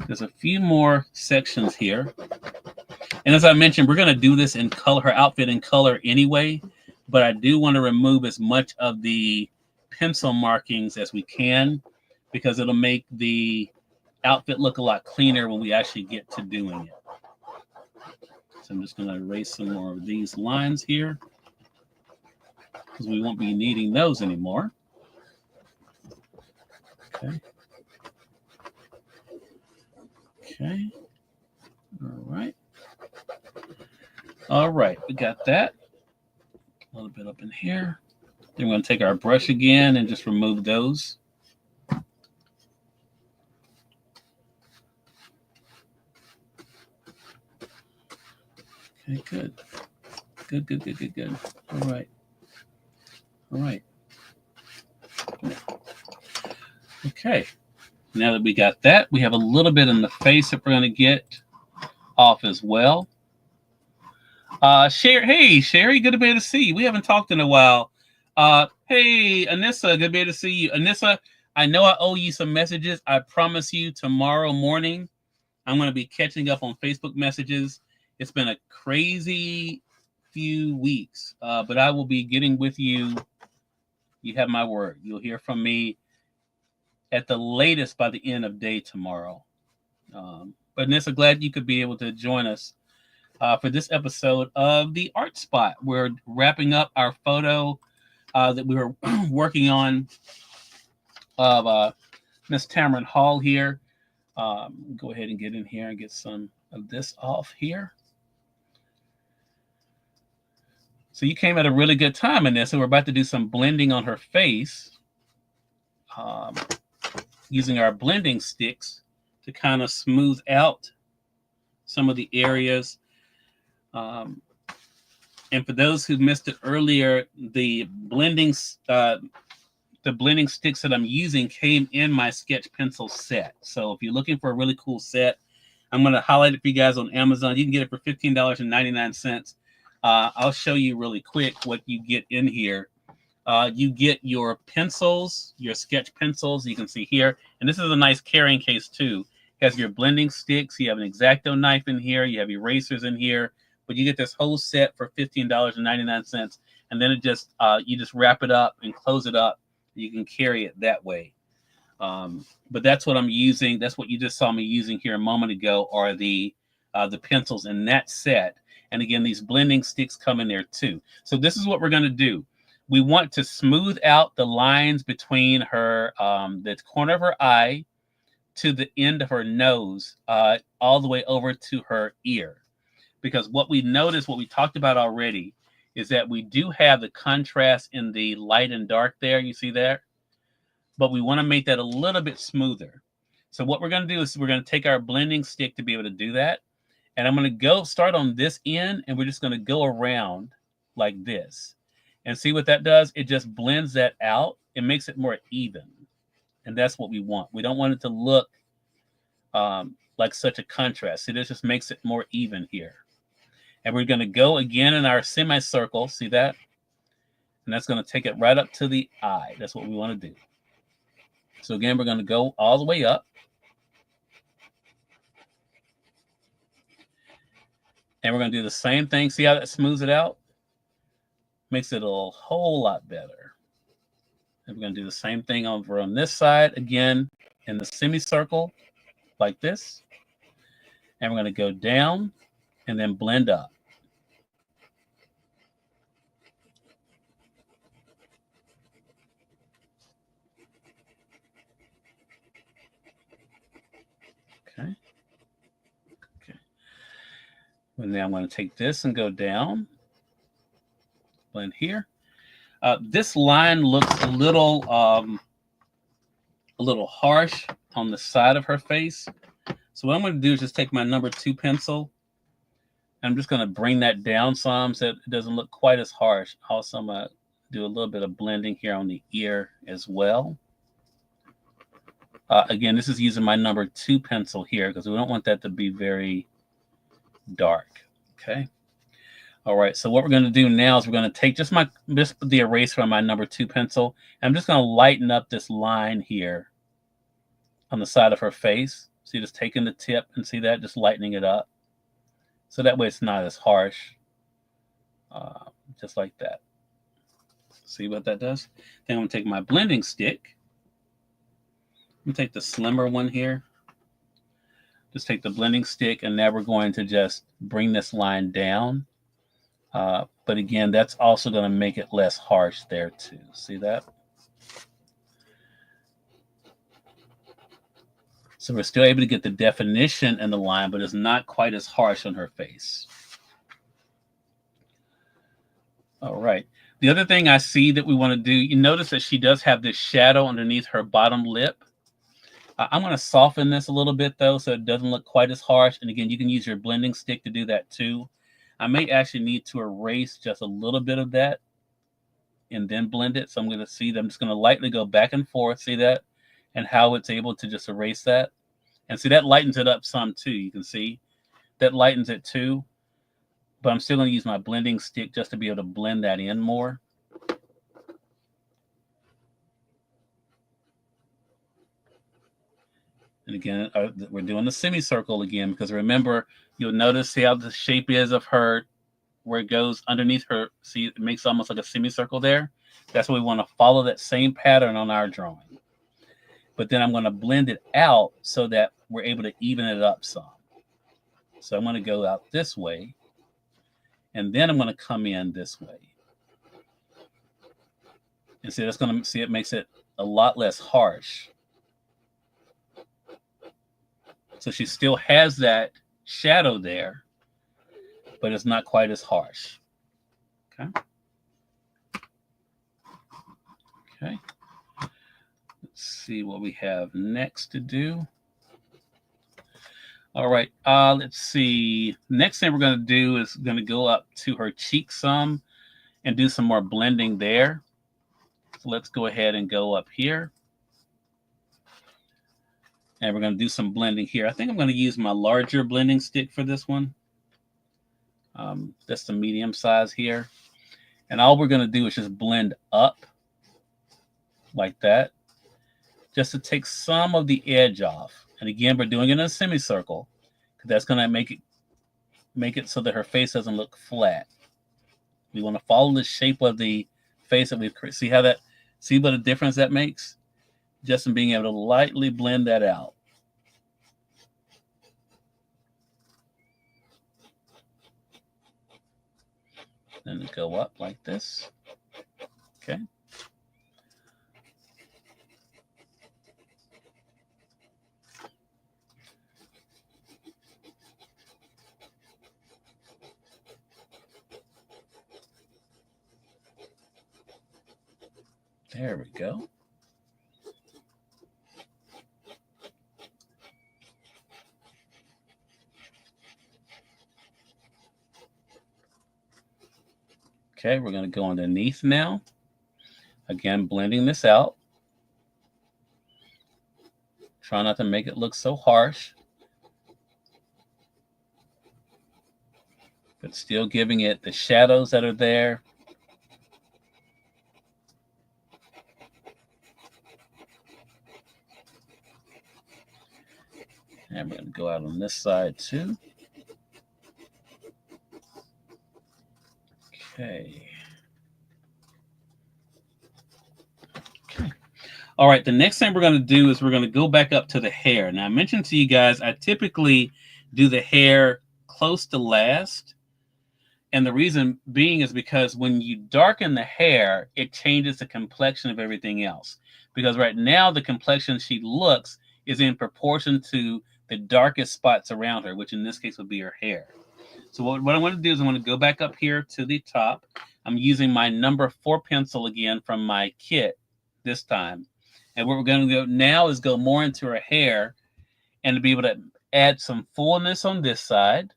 There's a few more sections here. And as I mentioned, we're going to do this in color, her outfit in color anyway, but I do want to remove as much of the pencil markings as we can, because it'll make the outfit look a lot cleaner when we actually get to doing it. So I'm just going to erase some more of these lines here, because we won't be needing those anymore. Okay. Okay. All right. All right. We got that. A little bit up in here. Then we're going to take our brush again and just remove those. Okay, good. Good, good, good, good, good. All right. All right. Okay. Now that we got that, we have a little bit in the face that we're going to get off as well. Hey, Sherry, good to be able to see you. We haven't talked in a while. Hey, Anissa, good to be able to see you. Anissa, I know I owe you some messages. I promise you tomorrow morning, I'm going to be catching up on Facebook messages. It's been a crazy few weeks, but I will be getting with you. You have my word. You'll hear from me at the latest by the end of day tomorrow. But Nessa, glad you could be able to join us for this episode of the Art Spot. We're wrapping up our photo that we were working on of Miss Tamron Hall here. Go ahead and get in here and get some of this off here. So you came at a really good time in this. So we're about to do some blending on her face. Using our blending sticks to kind of smooth out some of the areas. And for those who missed it earlier, the blending sticks that I'm using came in my sketch pencil set. So if you're looking for a really cool set, I'm going to highlight it for you guys on Amazon. You can get it for $15.99. I'll show you really quick what you get in here. You get your pencils, your sketch pencils, you can see here. And this is a nice carrying case too. It has your blending sticks. You have an X-Acto knife in here. You have erasers in here. But you get this whole set for $15.99. And then it just, you just wrap it up and close it up. You can carry it that way. But that's what I'm using. That's what you just saw me using here a moment ago, are the pencils in that set. And again, these blending sticks come in there too. So this is what we're going to do. We want to smooth out the lines between her, the corner of her eye to the end of her nose, all the way over to her ear. Because what we noticed, what we talked about already, is that we do have the contrast in the light and dark there. You see there? But we want to make that a little bit smoother. So what we're going to do is we're going to take our blending stick to be able to do that. And I'm going to start on this end, and we're just going to go around like this. And see what that does? It just blends that out. It makes it more even. And that's what we want. We don't want it to look like such a contrast. See, this just makes it more even here. And we're going to go again in our semicircle. See that? And that's going to take it right up to the eye. That's what we want to do. So again, we're going to go all the way up. And we're going to do the same thing. See how that smooths it out? Makes it a whole lot better. And we're going to do the same thing over on this side. Again, in the semicircle, like this. And we're going to go down. and then blend up. Okay. Okay. And then I'm going to take this and go down. Blend here. This line looks a little harsh on the side of her face. So what I'm going to do is just take my number 2 pencil. I'm just going to bring that down some so it doesn't look quite as harsh. Also, I'm going to do a little bit of blending here on the ear as well. Again, this is using my number 2 pencil here because we don't want that to be very dark. Okay. All right. So what we're going to do now is we're going to take just the eraser on my number 2 pencil. And I'm just going to lighten up this line here on the side of her face. So you're just taking the tip and see that, just lightening it up. So that way it's not as harsh, just like that. See what that does? Then I'm going to take my blending stick. I'm going to take the slimmer one here. Just take the blending stick, and now we're going to just bring this line down. But again, that's also going to make it less harsh there too. See that? So we're still able to get the definition in the line, but it's not quite as harsh on her face. All right. The other thing I see that we want to do, you notice that she does have this shadow underneath her bottom lip. I'm going to soften this a little bit, though, so it doesn't look quite as harsh. And again, you can use your blending stick to do that, too. I may actually need to erase just a little bit of that and then blend it. So I'm going to see that I'm just going to lightly go back and forth. See that? And how it's able to just erase that. And see, that lightens it up some too. You can see that lightens it too. But I'm still going to use my blending stick just to be able to blend that in more. And again, we're doing the semicircle again, because remember, you'll notice how the shape is of her, where it goes underneath her. See, it makes almost like a semicircle there. That's what we want to follow, that same pattern on our drawing. But then I'm going to blend it out so that we're able to even it up some. So I'm going to go out this way, and then I'm going to come in this way. And see, that's going to see, it makes it a lot less harsh. So she still has that shadow there, but it's not quite as harsh. Okay. Okay. Let's see what we have next to do. All right. Let's see. Next thing we're going to do is going to go up to her cheek some and do some more blending there. So let's go ahead and go up here. And we're going to do some blending here. I think I'm going to use my larger blending stick for this one. That's the medium size here. And all we're going to do is just blend up like that, just to take some of the edge off. And again, we're doing it in a semicircle, because that's going to make it so that her face doesn't look flat. We want to follow the shape of the face that we've created. See what a difference that makes? Just in being able to lightly blend that out. Then go up like this. Okay. There we go. Okay, we're going to go underneath now. Again, blending this out. Try not to make it look so harsh, but still giving it the shadows that are there. And we're going to go out on this side too. Okay. Okay. All right, the next thing we're going to do is we're going to go back up to the hair. Now, I mentioned to you guys, I typically do the hair close to last. And the reason being is because when you darken the hair, it changes the complexion of everything else. Because right now, the complexion she looks is in proportion to the darkest spots around her, which in this case would be her hair. So what I want to do is I want to go back up here to the top. I'm using my number 4 pencil again from my kit this time. And what we're going to go now is go more into her hair and to be able to add some fullness on this side.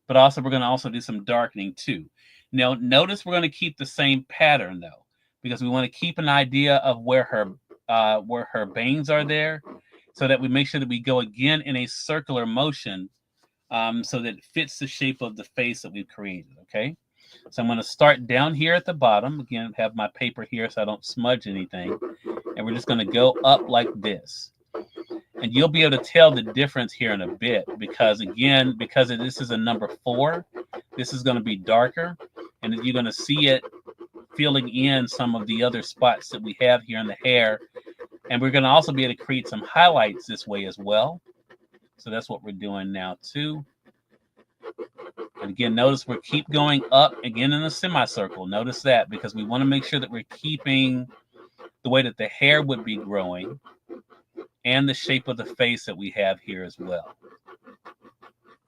But also we're going to also do some darkening too. Now notice we're going to keep the same pattern though, because we want to keep an idea of where her bangs are there, so that we make sure that we go again in a circular motion, so that it fits the shape of the face that we've created. Okay, so I'm going to start down here at the bottom. Again, have my paper here so I don't smudge anything, and we're just going to go up like this. And you'll be able to tell the difference here in a bit, because again, because this is a number 4, this is going to be darker, and you're going to see it filling in some of the other spots that we have here in the hair. And we're going to also be able to create some highlights this way as well. So that's what we're doing now too. And again, notice we keep going up again in a semicircle. Notice that, because we want to make sure that we're keeping the way that the hair would be growing and the shape of the face that we have here as well.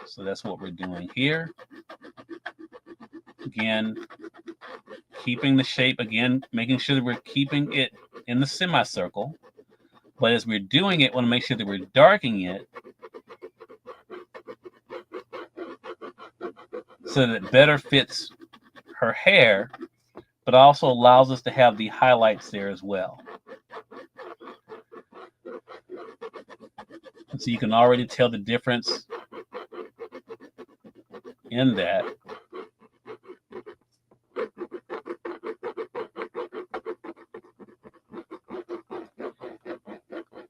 So that's what we're doing here. Again, keeping the shape, again, making sure that we're keeping it in the semicircle. But as we're doing it, we want to make sure that we're darkening it so that it better fits her hair, but also allows us to have the highlights there as well. And so you can already tell the difference in that.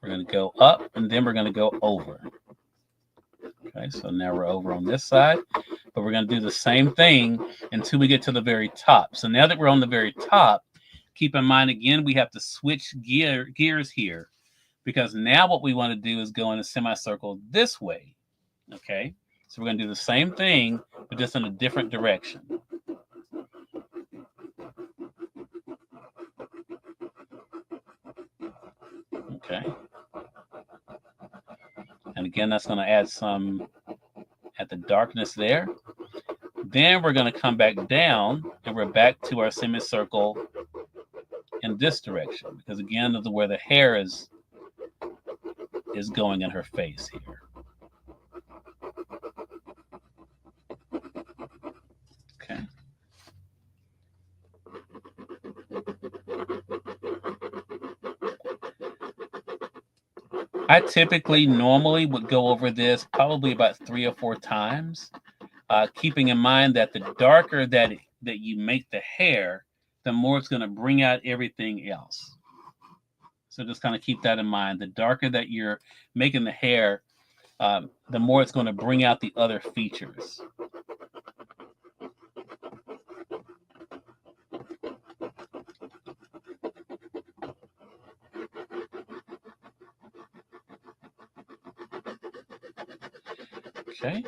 We're going to go up, and then we're going to go over. Okay, so now we're over on this side, but we're going to do the same thing until we get to the very top. So now that we're on the very top, keep in mind, again, we have to switch gears here, because now what we want to do is go in a semicircle this way. Okay, so we're going to do the same thing, but just in a different direction. Okay. And again, that's going to add some at the darkness there. Then we're going to come back down, and we're back to our semicircle in this direction, because again, of where the hair is going in her face here. Okay. I typically normally would go over this probably about 3 or 4 times, keeping in mind that the darker that you make the hair, the more it's going to bring out everything else. So just kind of keep that in mind. The darker that you're making the hair, the more it's going to bring out the other features. Okay.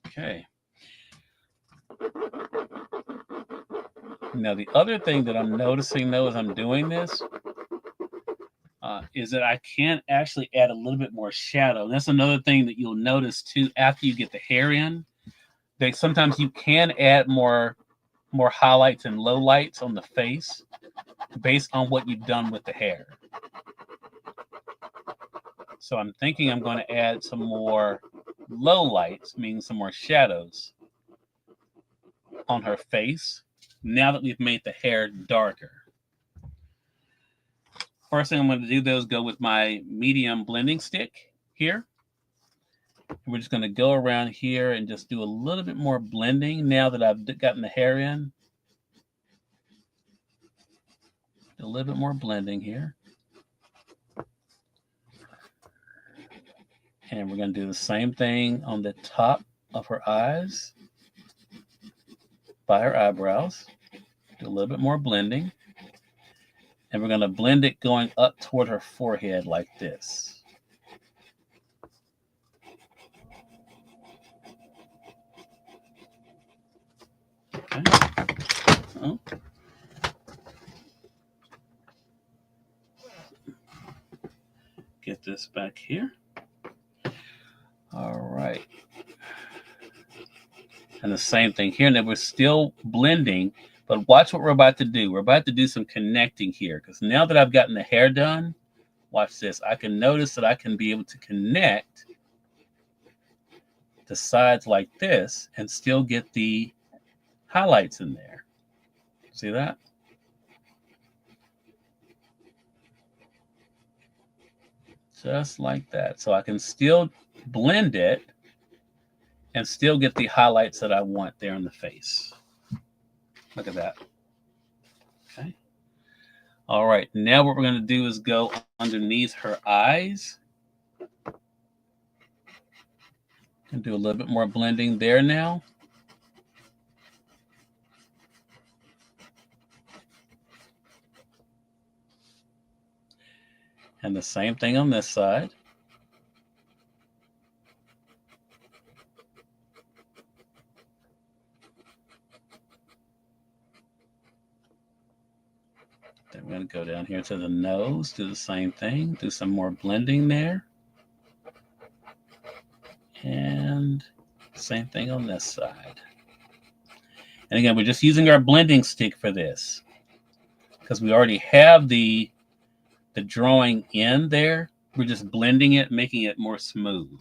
Okay. Now, the other thing that I'm noticing, though, as I'm doing this, is that I can actually add a little bit more shadow. And that's another thing that you'll notice, too, after you get the hair in. That sometimes you can add more highlights and lowlights on the face based on what you've done with the hair. So I'm thinking I'm going to add some more lowlights, meaning some more shadows on her face, now that we've made the hair darker. First thing I'm going to do, though, is go with my medium blending stick here. We're just going to go around here and just do a little bit more blending now that I've gotten the hair in. A little bit more blending here. And we're going to do the same thing on the top of her eyes, by her eyebrows. Do a little bit more blending. And we're going to blend it going up toward her forehead like this. Okay. Oh. Get this back here. All right. And the same thing here. Now we're still blending, but watch what we're about to do. We're about to do some connecting here, because now that I've gotten the hair done, watch this. I can notice that I can be able to connect the sides like this and still get the highlights in there. See that? Just like that. So I can still blend it and still get the highlights that I want there in the face. Look at that. Okay. All right. Now what we're going to do is go underneath her eyes and do a little bit more blending there now. And the same thing on this side. Then we're going to go down here to the nose, do the same thing, do some more blending there. And same thing on this side. And again, we're just using our blending stick for this, because we already have the drawing in there. We're just blending it, making it more smooth.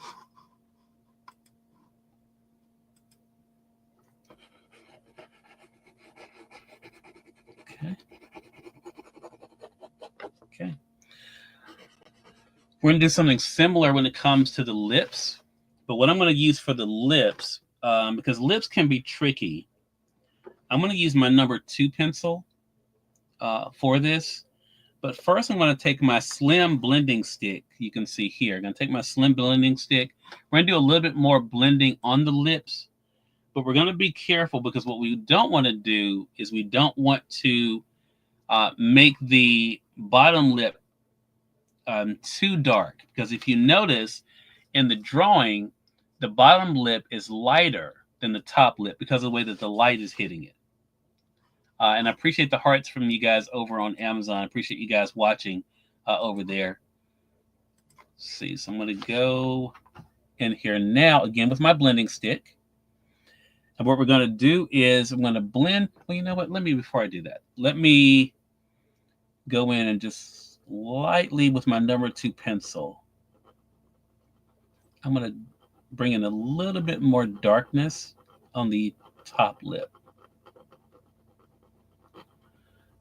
Okay. Okay. We're going to do something similar when it comes to the lips. But what I'm going to use for the lips, because lips can be tricky, I'm going to use my number 2 pencil for this. But first, I'm going to take my slim blending stick. You can see here. I'm going to take my slim blending stick. We're going to do a little bit more blending on the lips. But we're going to be careful, because what we don't want to do is we don't want to make the bottom lip too dark. Because if you notice in the drawing, the bottom lip is lighter than the top lip because of the way that the light is hitting it. And I appreciate the hearts from you guys over on Amazon. I appreciate you guys watching over there. Let's see, so I'm going to go in here now again with my blending stick. And what we're going to do is I'm going to blend. Well, you know what? Before I do that, let me go in and just lightly with my number 2 pencil. I'm going to bring in a little bit more darkness on the top lip.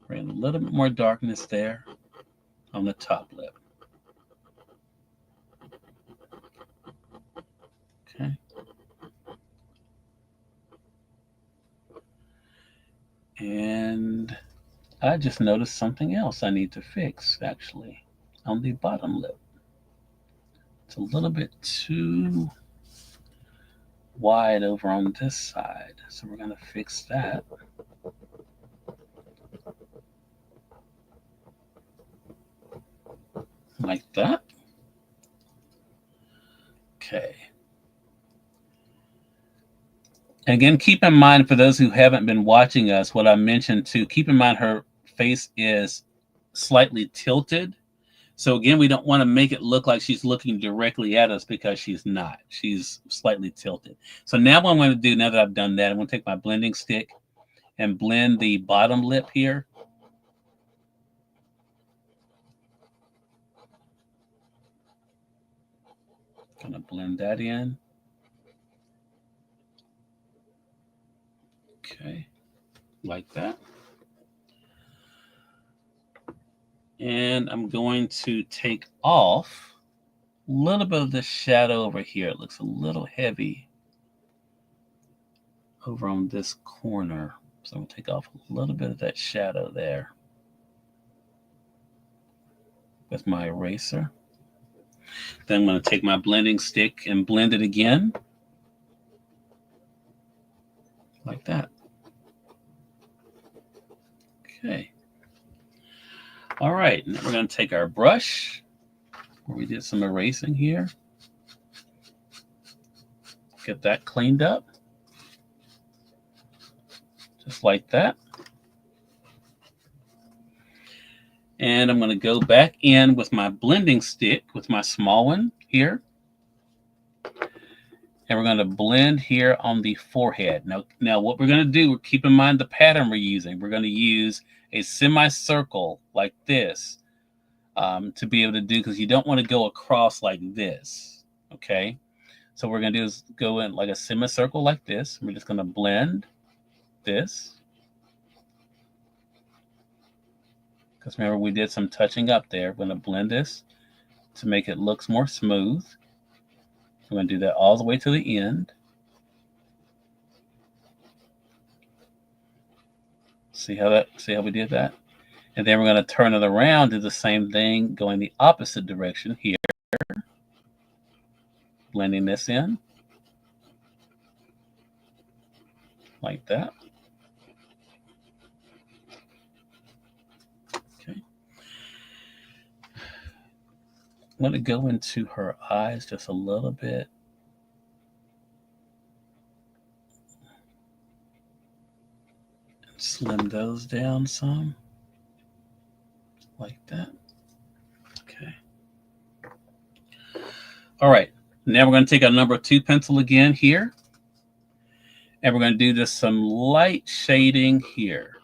Bring a little bit more darkness there on the top lip. Okay. And I just noticed something else I need to fix, actually, on the bottom lip. It's a little bit too wide over on this side, so we're going to fix that. Like that. Okay. And again, keep in mind, for those who haven't been watching us, what I mentioned too, keep in mind her face is slightly tilted. So again, we don't want to make it look like she's looking directly at us, because she's not. She's slightly tilted. So now what I'm going to do, now that I've done that, I'm going to take my blending stick and blend the bottom lip here. Going to blend that in. Okay, like that. And I'm going to take off a little bit of the shadow over here. It looks a little heavy over on this corner. So I'm going to take off a little bit of that shadow there with my eraser. Then I'm going to take my blending stick and blend it again. Like that. Okay. All right, now we're going to take our brush where we did some erasing here. Get that cleaned up. just like that. And I'm going to go back in with my blending stick, with my small one here. And we're going to blend here on the forehead. Now what we're going to do, keep in mind the pattern we're using. We're going to use a semicircle like this to be able to do, because you don't want to go across like this, okay? So what we're going to do is go in like a semicircle like this. We're just going to blend this. Because remember, we did some touching up there. We're going to blend this to make it look more smooth. We're going to do that all the way to the end. See how we did that? And then we're going to turn it around, do the same thing, going the opposite direction here. Blending this in. Like that. Okay. I'm going to go into her eyes just a little bit. Slim those down some. Like that. Okay. All right. Now we're going to take our number 2 pencil again here. And we're going to do just some light shading here.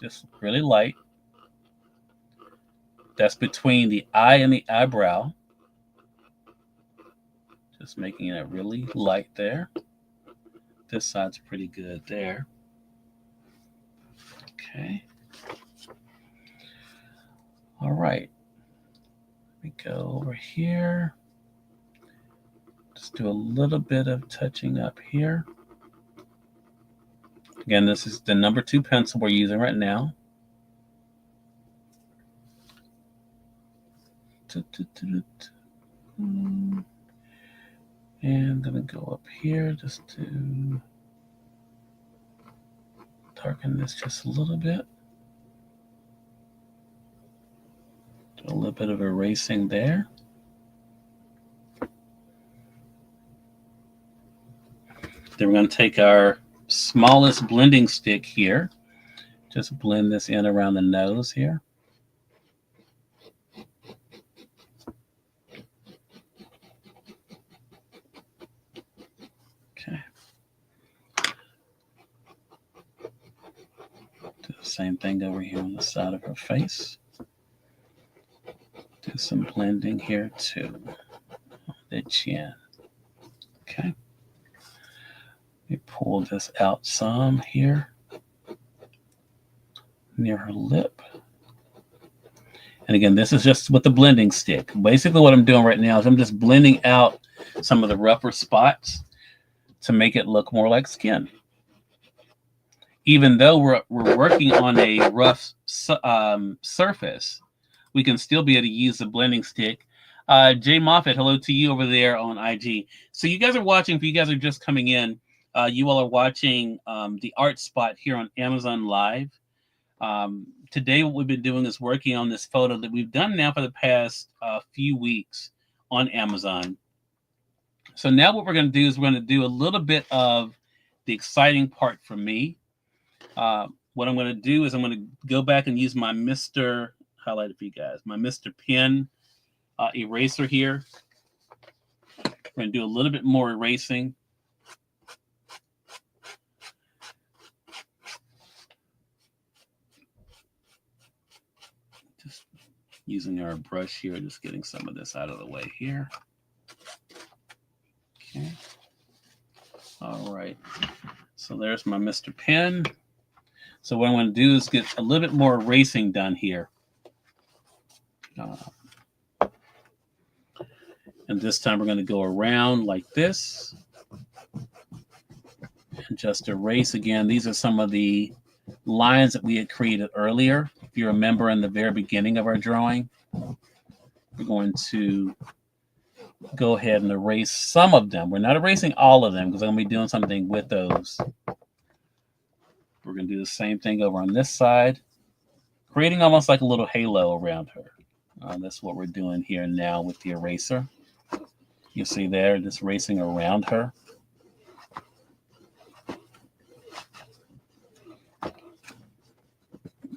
Just really light. That's between the eye and the eyebrow. Just making it really light there. This side's pretty good there. Okay. All right. Let me go over here. Just do a little bit of touching up here. Again, this is the number 2 pencil we're using right now. And I'm going to go up here just to darken this just a little bit. Do a little bit of erasing there. Then we're going to take our smallest blending stick here. Just blend this in around the nose here. Okay. Do the same thing over here on the side of her face. Do some blending here too. The chin. Okay. Let me pull this out some here near her lip. And again, this is just with the blending stick. Basically what I'm doing right now is I'm just blending out some of the rougher spots to make it look more like skin. Even though we're working on a rough surface, we can still be able to use the blending stick. Jay Moffitt, hello to you over there on IG. So you guys are watching, if you guys are just coming in, you all are watching the art spot here on Amazon Live. Today what we've been doing is working on this photo that we've done now for the past few weeks on Amazon. So now what we're going to do is we're going to do a little bit of the exciting part for me. What I'm going to do is I'm going to go back and use my Mr. Highlight it for you guys, my Mr. Pen eraser here. We're going to do a little bit more erasing. Just using our brush here, just getting some of this out of the way here. Okay. All right. So there's my Mr. Pen. So what I'm going to do is get a little bit more erasing done here. And this time we're going to go around like this. And just erase again. These are some of the lines that we had created earlier. If you remember in the very beginning of our drawing, we're going to go ahead and erase some of them. We're not erasing all of them because I'm going to be doing something with those. We're going to do the same thing over on this side, creating almost like a little halo around her. That's what we're doing here now with the eraser. You see there, just erasing around her.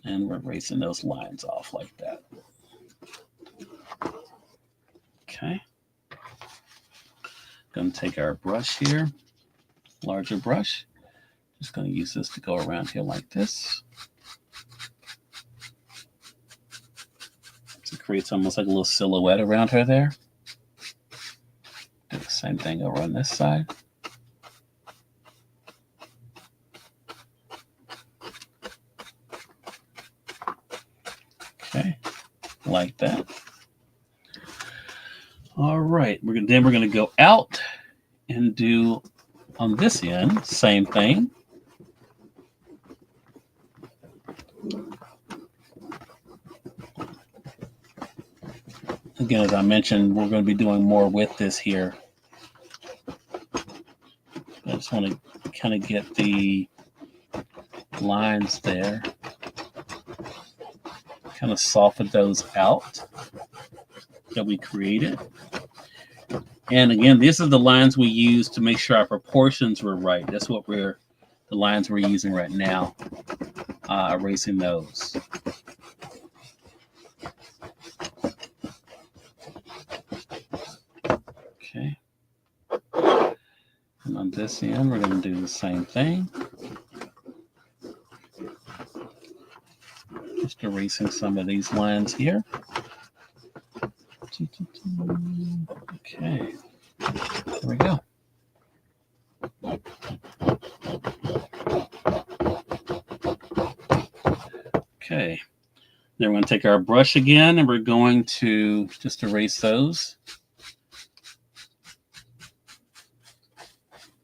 And we're erasing those lines off like that. Okay. Going to take our brush here, larger brush. Just going to use this to go around here like this. So it creates almost like a little silhouette around her there. Do the same thing over on this side. Okay, like that. All right, we're gonna go out and do on this end, same thing. Again, as I mentioned, we're going to be doing more with this here. I just want to kind of get the lines there. Kind of soften those out that we created. And again, these are the lines we use to make sure our proportions were right. That's what the lines we're using right now, erasing those. Okay. And on this end, we're going to do the same thing. Just erasing some of these lines here. Okay, there we go. Okay, then we're going to take our brush again and we're going to just erase those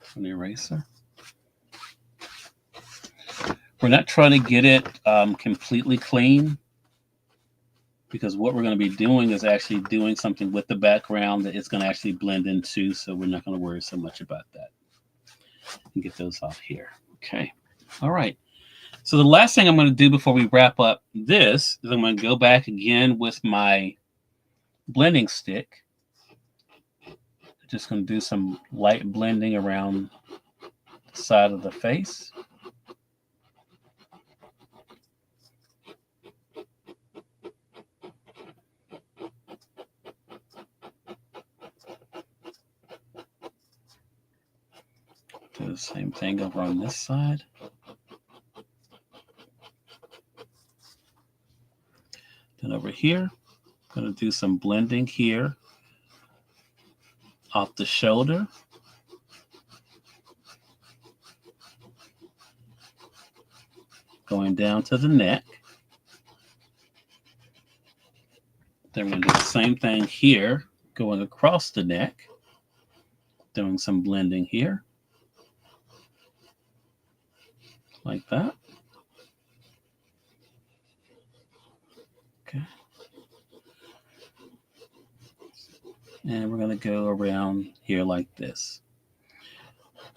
from the eraser. We're not trying to get it completely clean, because what we're going to be doing is actually doing something with the background that it's going to actually blend into, so we're not going to worry so much about that. And get those off here. Okay. All right. So the last thing I'm going to do before we wrap up this is I'm going to go back again with my blending stick. Just going to do some light blending around the side of the face. Do the same thing over on this side. Then over here, I'm going to do some blending here off the shoulder. Going down to the neck. Then we're going to do the same thing here, going across the neck. Doing some blending here. Like that. Okay. And we're going to go around here like this.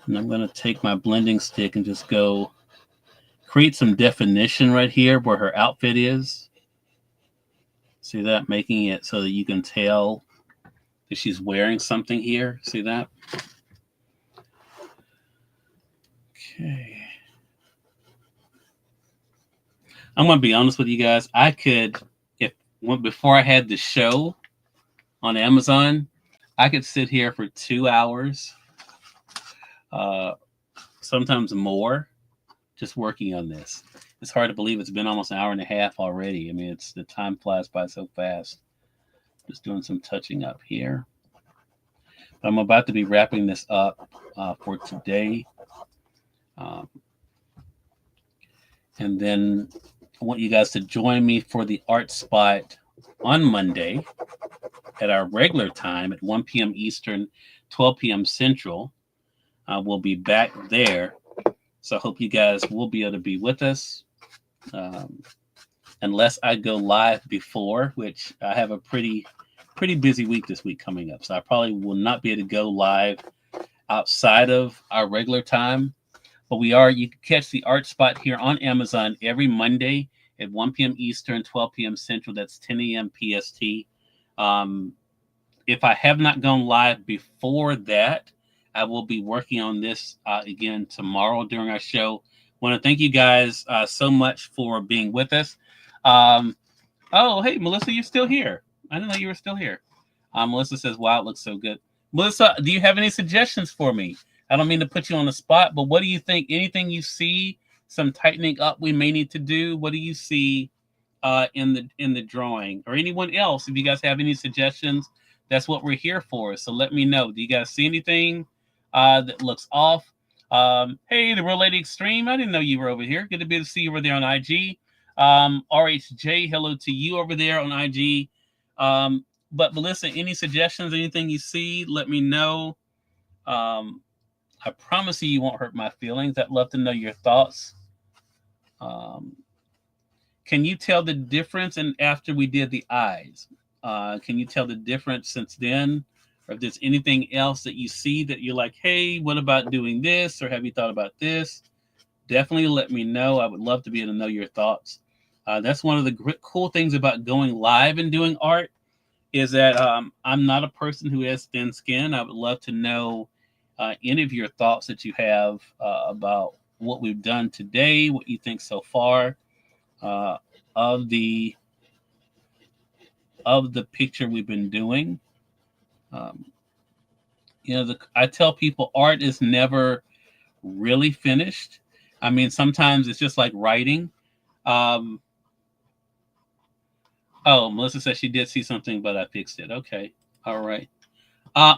And I'm going to take my blending stick and just go create some definition right here where her outfit is. See that? Making it so that you can tell that she's wearing something here. See that? Okay. I'm going to be honest with you guys. I could, before I had the show on Amazon, I could sit here for 2 hours, sometimes more, just working on this. It's hard to believe it's been almost an hour and a half already. I mean, the time flies by so fast. Just doing some touching up here. I'm about to be wrapping this up for today. And then I want you guys to join me for the art spot on Monday at our regular time at 1 p.m. Eastern, 12 p.m. Central. We'll be back there. So I hope you guys will be able to be with us. Unless I go live before, which I have a pretty busy week this week coming up. So I probably will not be able to go live outside of our regular time. But you can catch the art spot here on Amazon every Monday at 1 p.m. Eastern, 12 p.m. Central. That's 10 a.m. PST. If I have not gone live before that, I will be working on this again tomorrow during our show Want to thank you guys so much for being with us. Um, oh, hey, Melissa, you're still here. I didn't know you were still here. Melissa says, wow, it looks so good. Melissa, do you have any suggestions for me? I don't mean to put you on the spot, but what do you think? Anything you see, some tightening up we may need to do? What do you see in the drawing? Or anyone else, if you guys have any suggestions, that's what we're here for. So let me know. Do you guys see anything that looks off? Hey, the Real Lady Extreme. I didn't know you were over here. Good to be able to see you over there on IG. RHJ, hello to you over there on IG. But Melissa, any suggestions, anything you see, let me know. I promise you won't hurt my feelings. I'd love to know your thoughts. Can you tell the difference? And after we did the eyes, can you tell the difference since then? Or if there's anything else that you see that you're like, hey, what about doing this? Or have you thought about this? Definitely let me know. I would love to be able to know your thoughts. That's one of the cool things about going live and doing art is that I'm not a person who has thin skin. I would love to know any of your thoughts that you have about what we've done today, what you think so far of the picture we've been doing. I tell people art is never really finished. I mean, sometimes it's just like writing. Oh, Melissa says she did see something, but I fixed it. Okay. All right.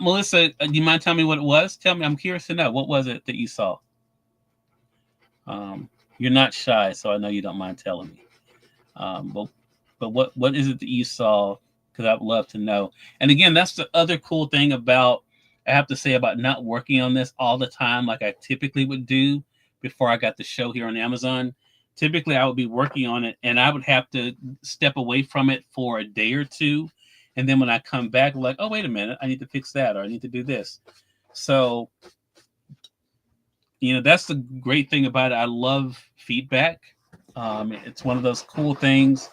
Melissa, do you mind telling me what it was? Tell me. I'm curious to know. What was it that you saw? You're not shy, so I know you don't mind telling me. But what is it that you saw? Because I'd love to know. And again, that's the other cool thing about, I have to say, about not working on this all the time like I typically would do before I got the show here on Amazon. Typically, I would be working on it, and I would have to step away from it for a day or two. And then when I come back, I'm like, oh, wait a minute, I need to fix that, or I need to do this. So, that's the great thing about it. I love feedback. It's one of those cool things.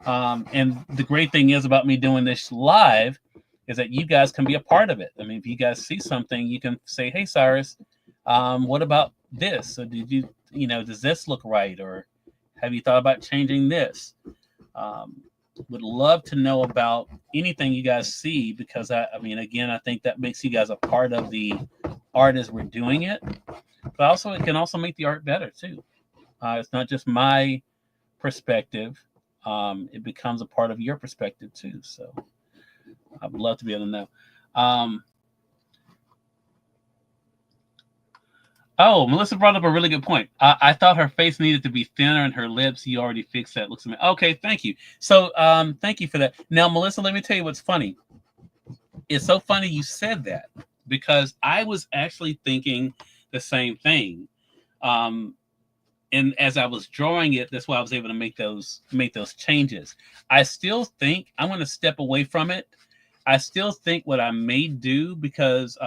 And the great thing is about me doing this live is that you guys can be a part of it. I mean, if you guys see something, you can say, hey, Cyrus, what about this? So did you, does this look right? Or have you thought about changing this? Would love to know about anything you guys see, because I again, I think that makes you guys a part of the art as we're doing it. But also, it can also make the art better too. It's not just my perspective. It becomes a part of your perspective too. So I would love to be able to know. Oh, Melissa brought up a really good point. I thought her face needed to be thinner and her lips. You already fixed that. Looks amazing. Okay, thank you. So thank you for that. Now, Melissa, let me tell you what's funny. It's so funny you said that, because I was actually thinking the same thing. And as I was drawing it, that's why I was able to make those changes. I still think I'm going to step away from it. I still think what I may do, because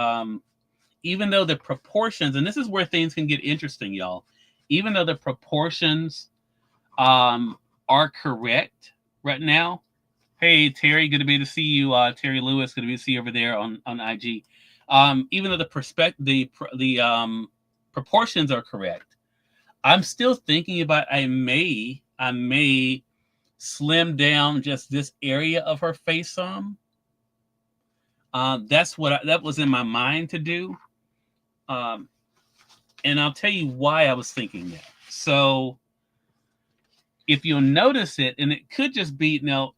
even though the proportions, and this is where things can get interesting, y'all, even though the proportions are correct right now. Hey, Terry, good to be able to see you. Terry Lewis, good to be able to see you over there on IG. Even though the proportions are correct, I'm still thinking about I may slim down just this area of her face some. That's what that was in my mind to do. And I'll tell you why I was thinking that. So if you'll notice it, and it could just be now,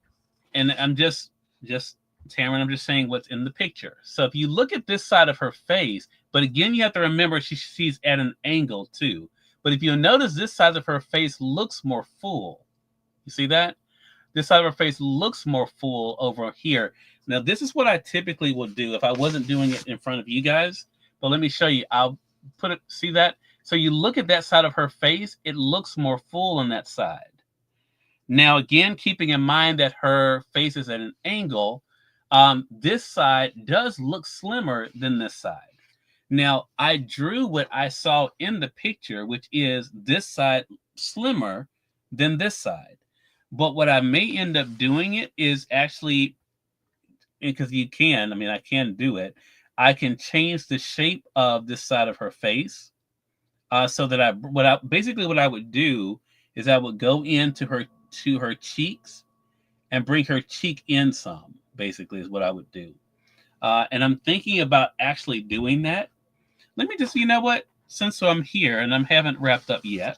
and I'm just Tamron, I'm just saying what's in the picture. So if you look at this side of her face, but again, you have to remember she's at an angle too. But if you'll notice, this side of her face looks more full. You see that? This side of her face looks more full over here. Now, this is what I typically would do if I wasn't doing it in front of you guys. But let me show you. I'll put it, see that? So you look at that side of her face, it looks more full on that side. Now, again, keeping in mind that her face is at an angle, this side does look slimmer than this side. Now, I drew what I saw in the picture, which is this side slimmer than this side. But what I may end up doing it is actually, because you can, I can do it. I can change the shape of this side of her face. so that basically what I would do is I would go into her cheeks and bring her cheek in some. Basically, is what I would do. And I'm thinking about actually doing that. Let me just, you know what? Since I'm here and I haven't wrapped up yet,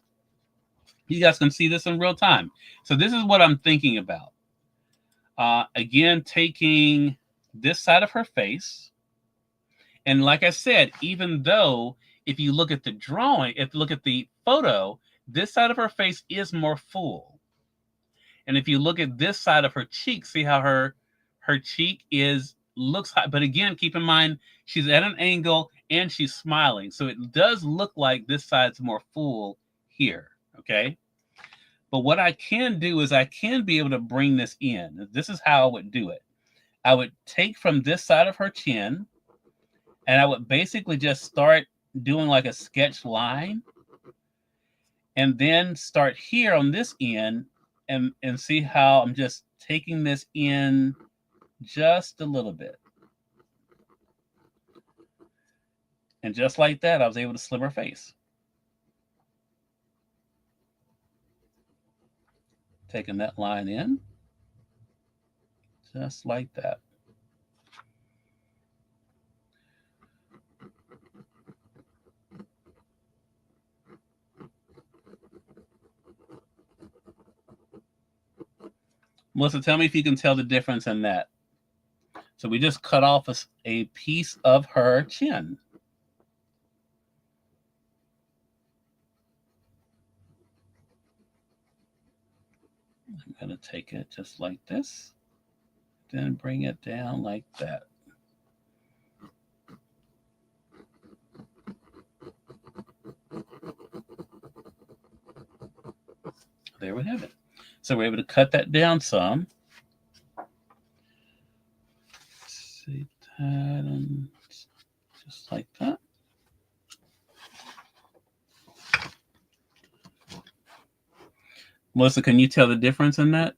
you guys can see this in real time. So this is what I'm thinking about. Again, taking this side of her face. And like I said, even though if you look at the drawing, if you look at the photo, this side of her face is more full. And if you look at this side of her cheek, see how her cheek looks high. But again, keep in mind, she's at an angle and she's smiling. So it does look like this side's more full here, okay? But what I can do is I can be able to bring this in. This is how I would do it. I would take from this side of her chin, and I would basically just start doing like a sketch line, and then start here on this end and see how I'm just taking this in just a little bit. And just like that, I was able to slim her face. Taking that line in, just like that. Melissa, tell me if you can tell the difference in that. So we just cut off a piece of her chin. I'm going to take it just like this, then bring it down like that. There we have it. So we're able to cut that down some. See that, and just like that. Melissa, can you tell the difference in that?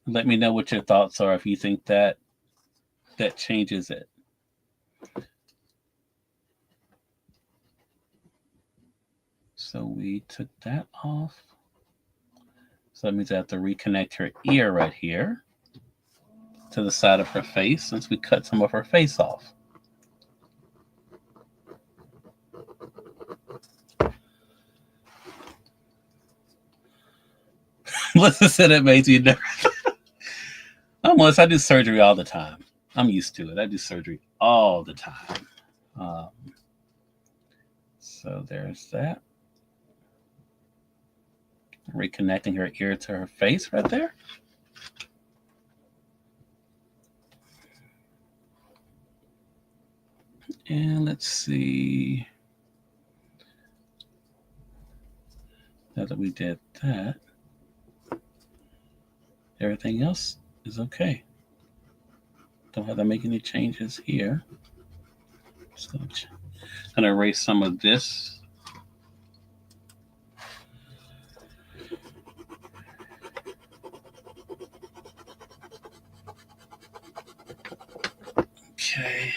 Let me know what your thoughts are if you think that changes it. So we took that off. So that means I have to reconnect her ear right here to the side of her face since we cut some of her face off. Melissa said it makes you nervous. Almost, I do surgery all the time. I'm used to it. I do surgery all the time. So there's that. Reconnecting her ear to her face right there. And let's see. Now that we did that, everything else is okay. Don't have to make any changes here. So I'm going to erase some of this. Okay.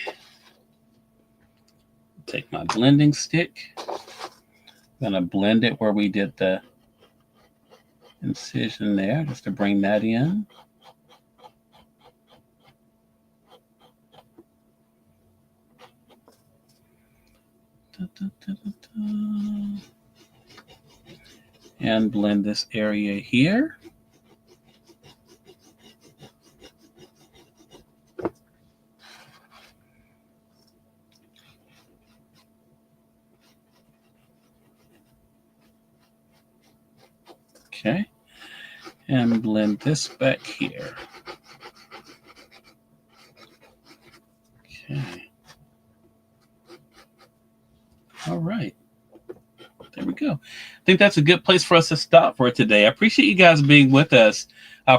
Take my blending stick. I'm going to blend it where we did the incision there, just to bring that in. And blend this area here. Okay, and blend this back here. Okay. All right. There we go. I think that's a good place for us to stop for today. I appreciate you guys being with us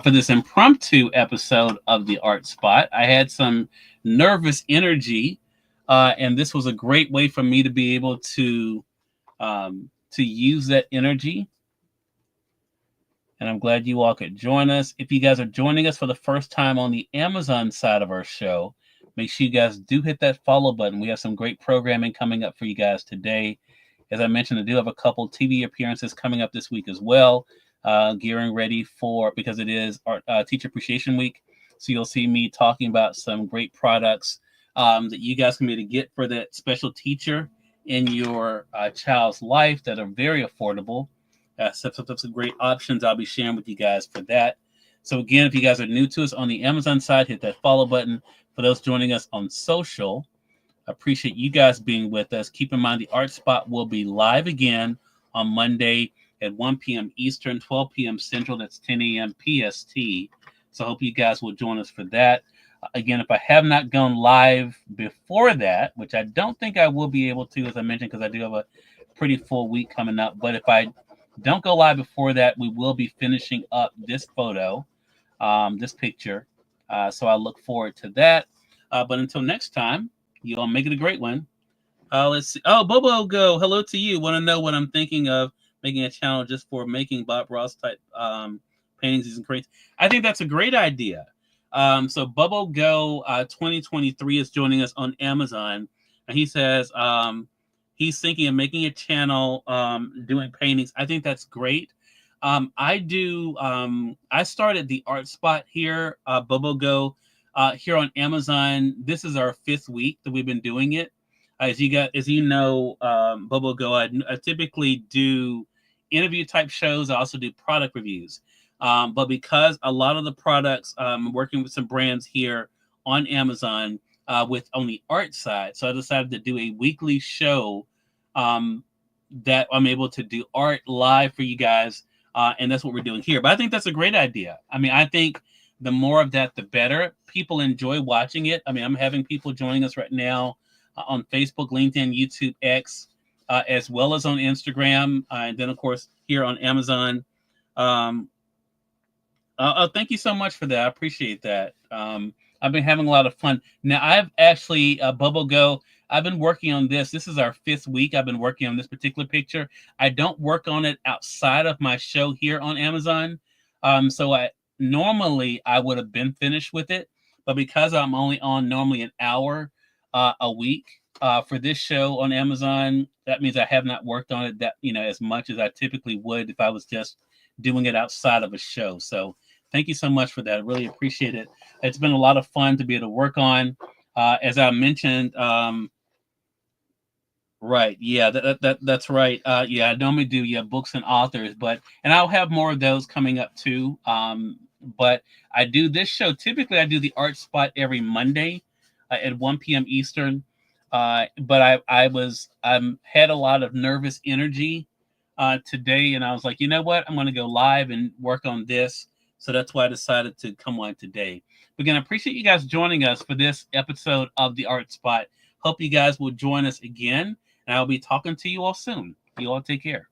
for this impromptu episode of the Art Spot. I had some nervous energy, and this was a great way for me to be able to use that energy. And I'm glad you all could join us. If you guys are joining us for the first time on the Amazon side of our show, Make sure you guys do hit that follow button. We have some great programming coming up for you guys today. As I mentioned, I do have a couple TV appearances coming up this week as well, gearing ready for, because it is our Teacher Appreciation Week. So you'll see me talking about some great products that you guys can be able to get for that special teacher in your child's life that are very affordable. Some great options I'll be sharing with you guys for that. So again, if you guys are new to us on the Amazon side, hit that follow button. For those joining us on social, appreciate you guys being with us. Keep in mind the Art Spot will be live again on Monday at 1 p.m. Eastern, 12 p.m. Central. That's 10 a.m. PST. So I hope you guys will join us for that. Again, if I have not gone live before that, which I don't think I will be able to, as I mentioned, because I do have a pretty full week coming up. But if I don't go live before that, we will be finishing up this photo, this picture. So I look forward to that. But until next time, you all make it a great one. Let's see. Oh, Bobo Go, hello to you. Want to know what I'm thinking of making a channel just for making Bob Ross type paintings and crates? I think that's a great idea. So Bobo Go 2023 is joining us on Amazon, and he says he's thinking of making a channel doing paintings. I think that's great. I started the Art Spot here, Bobo Go, here on Amazon. This is our 5th week that we've been doing it. As you know, Bobo Go, I typically do interview type shows. I also do product reviews. But because a lot of the products, I'm working with some brands here on Amazon with on the art side, so I decided to do a weekly show that I'm able to do art live for you guys, and that's what we're doing here. But I think that's a great idea. I mean, I think the more of that, the better. People enjoy watching it. I mean, I'm having people joining us right now on Facebook, LinkedIn, YouTube, X, as well as on Instagram, and then, of course, here on Amazon. Thank you so much for that. I appreciate that. I've been having a lot of fun. Now, I've actually, Bubble Go, I've been working on this. This is our 5th week. I've been working on this particular picture. I don't work on it outside of my show here on Amazon. So normally I would have been finished with it, but because I'm only on normally an hour a week for this show on Amazon, that means I have not worked on it that, as much as I typically would if I was just doing it outside of a show. So thank you so much for that. I really appreciate it. It's been a lot of fun to be able to work on. As I mentioned, right. Yeah, that's right. Yeah, I normally do, books and authors, and I'll have more of those coming up too. But I do this show. Typically, I do the Art Spot every Monday at 1 p.m. Eastern. But I had a lot of nervous energy today, and I was like, you know what? I'm going to go live and work on this. So that's why I decided to come on today. But again, I appreciate you guys joining us for this episode of the Art Spot. Hope you guys will join us again, and I'll be talking to you all soon. You all take care.